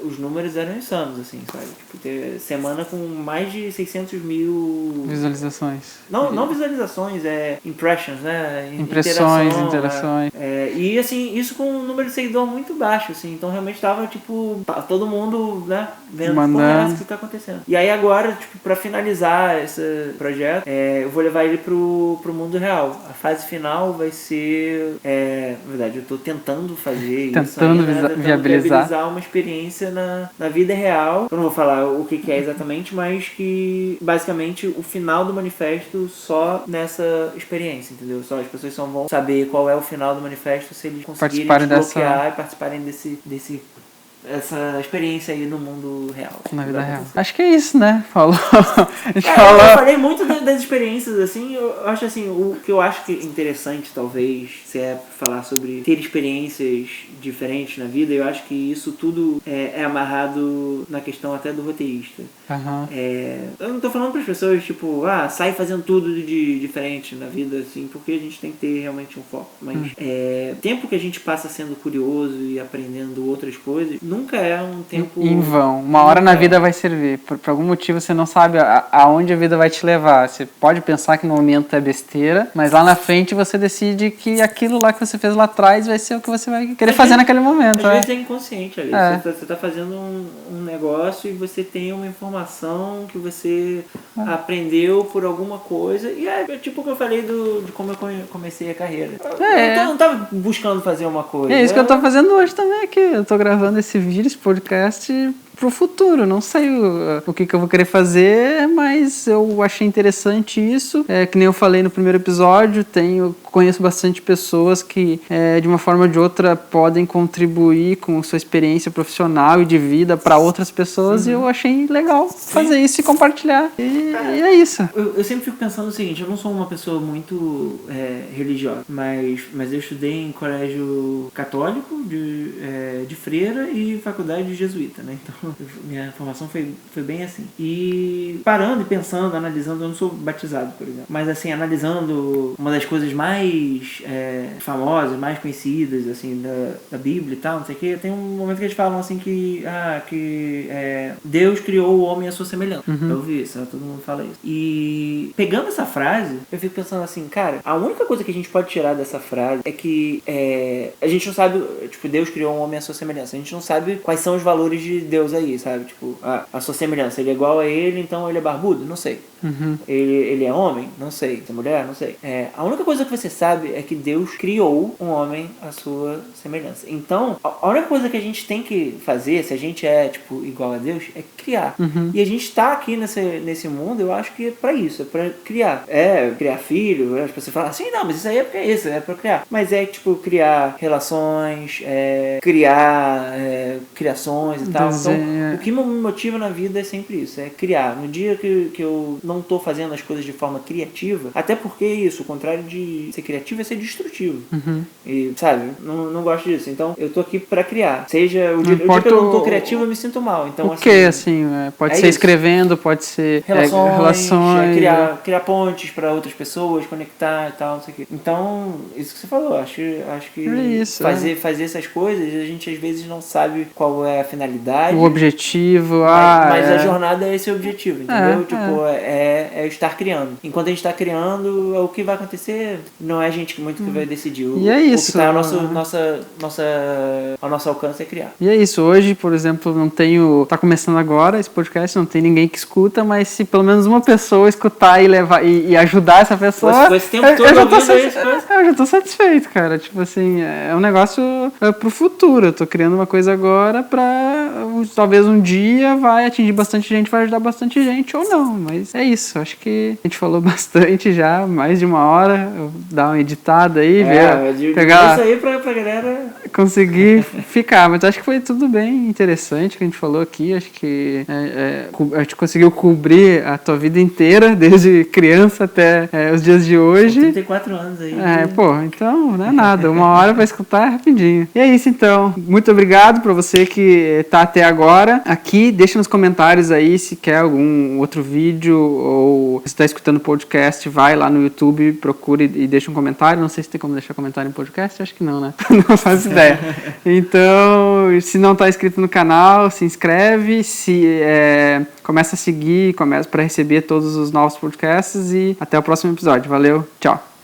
Os números eram insanos, assim, sabe? Tipo, ter semana com mais de 600 mil... Visualizações. Não visualizações, impressions, né? Interações. E, assim, isso com um número de seguidor muito baixo, assim. Então, realmente tava, tipo, todo mundo, né? Vendo o que tá acontecendo. E aí, agora, tipo, pra finalizar esse projeto, eu vou levar ele pro mundo real. A fase final vai ser... na verdade, eu tô tentando fazer tentando viabilizar uma experiência na vida real. Eu não vou falar o que é exatamente, mas que basicamente o final do manifesto só nessa experiência, entendeu? Só as pessoas só vão saber qual é o final do manifesto se eles conseguirem desbloquear e participarem essa experiência aí no mundo real. Na vida real. Acho que é isso, né? Falou. Eu falei muito das experiências, assim. Eu acho assim, o que eu acho que é interessante, talvez, se é falar sobre ter experiências diferentes na vida, eu acho que isso tudo é amarrado na questão até do roteirista. Uhum. Eu não tô falando para as pessoas, tipo, sai fazendo tudo de diferente na vida, assim, porque a gente tem que ter realmente um foco. Mas o tempo que a gente passa sendo curioso e aprendendo outras coisas, nunca é um tempo... Em vão. Uma hora na vida vai servir. Por algum motivo você não sabe aonde a vida vai te levar. Você pode pensar que no momento é besteira, mas lá na frente você decide que aquilo lá que você fez lá atrás vai ser o que você vai querer fazer naquele momento. Às vezes é inconsciente ali. Você tá fazendo um negócio e você tem uma informação que você aprendeu por alguma coisa. E é tipo o que eu falei de como eu comecei a carreira. Eu não tava buscando fazer uma coisa. É isso que eu tô fazendo hoje também aqui. Eu tô gravando esse vídeo, esse podcast pro futuro. Não sei o que eu vou querer fazer, mas eu achei interessante isso. Que nem eu falei no primeiro episódio, conheço bastante pessoas que, de uma forma ou de outra, podem contribuir com sua experiência profissional e de vida para outras pessoas. E eu achei legal fazer isso e compartilhar. E é isso. Eu sempre fico pensando o seguinte, eu não sou uma pessoa muito religiosa, mas eu estudei em colégio católico, de freira e faculdade jesuíta, né? Então, minha formação foi bem assim. E parando e pensando, analisando, eu não sou batizado, por exemplo, mas assim, analisando uma das coisas mais famosas, mais conhecidas, assim, da Bíblia e tal, não sei o que, tem um momento que eles falam assim que Deus criou o homem à sua semelhança. Eu ouvi isso, todo mundo fala isso. E pegando essa frase, eu fico pensando assim, cara, a única coisa que a gente pode tirar dessa frase é que a gente não sabe, tipo, Deus criou um homem à sua semelhança. A gente não sabe quais são os valores de Deus aí, sabe? Tipo, a sua semelhança. Ele é igual a ele, então ele é barbudo? Não sei. Ele é homem? Não sei. É mulher? Não sei. A única coisa que você sabe é que Deus criou um homem à sua semelhança. Então, a única coisa que a gente tem que fazer, se a gente é, tipo, igual a Deus, é criar. E a gente tá aqui nesse mundo, eu acho que é pra isso, é pra criar. Criar filho, as pessoas falam assim, não, mas isso aí é porque é isso, é pra criar. Mas tipo, criar relações, criar criações e tal. Então, O que me motiva na vida é sempre isso, é criar. No dia que eu não tô fazendo as coisas de forma criativa, até porque isso, o contrário de ser criativo é ser destrutivo. E, sabe, não gosto disso. Então, eu tô aqui pra criar. Seja o dia que eu não tô criativo, eu me sinto mal. Então, o que, assim? Pode ser escrevendo, pode ser relações. Criar pontes pra outras pessoas, conectar e tal, não sei o quê. Então, isso que você falou, acho que fazer essas coisas, a gente às vezes não sabe qual é a finalidade. O objetivo. Mas a jornada é esse objetivo, entendeu? É estar criando. Enquanto a gente está criando, o que vai acontecer não é a gente muito que vai decidir. E é isso. O que está ao nosso alcance é criar. E é isso. Hoje, por exemplo, não tenho... Tá começando agora esse podcast, não tem ninguém que escuta, mas se pelo menos uma pessoa escutar e levar e ajudar essa pessoa... Esse tempo todo eu já tô satisfeito, cara. Tipo assim, é um negócio pro futuro. Eu tô criando uma coisa agora pra... Talvez um dia vai atingir bastante gente, vai ajudar bastante gente ou não. Mas é isso. Acho que a gente falou bastante já, mais de 1 hora. Eu dar uma editada aí, pegar isso aí pra galera conseguir ficar. Mas acho que foi tudo bem interessante que a gente falou aqui. Acho que a gente conseguiu cobrir a tua vida inteira, desde criança até os dias de hoje. 34 anos aí. Então não é nada. 1 hora pra escutar é rapidinho. E é isso então. Muito obrigado pra você que tá até agora aqui. Deixa nos comentários aí se quer algum outro vídeo ou se tá escutando o podcast, vai lá no YouTube, procure e deixa um comentário. Não sei se tem como deixar comentário em podcast, acho que não, né? Não faço ideia. Então, se não tá inscrito no canal, se inscreve, começa a seguir, começa para receber todos os novos podcasts e até o próximo episódio. Valeu, tchau!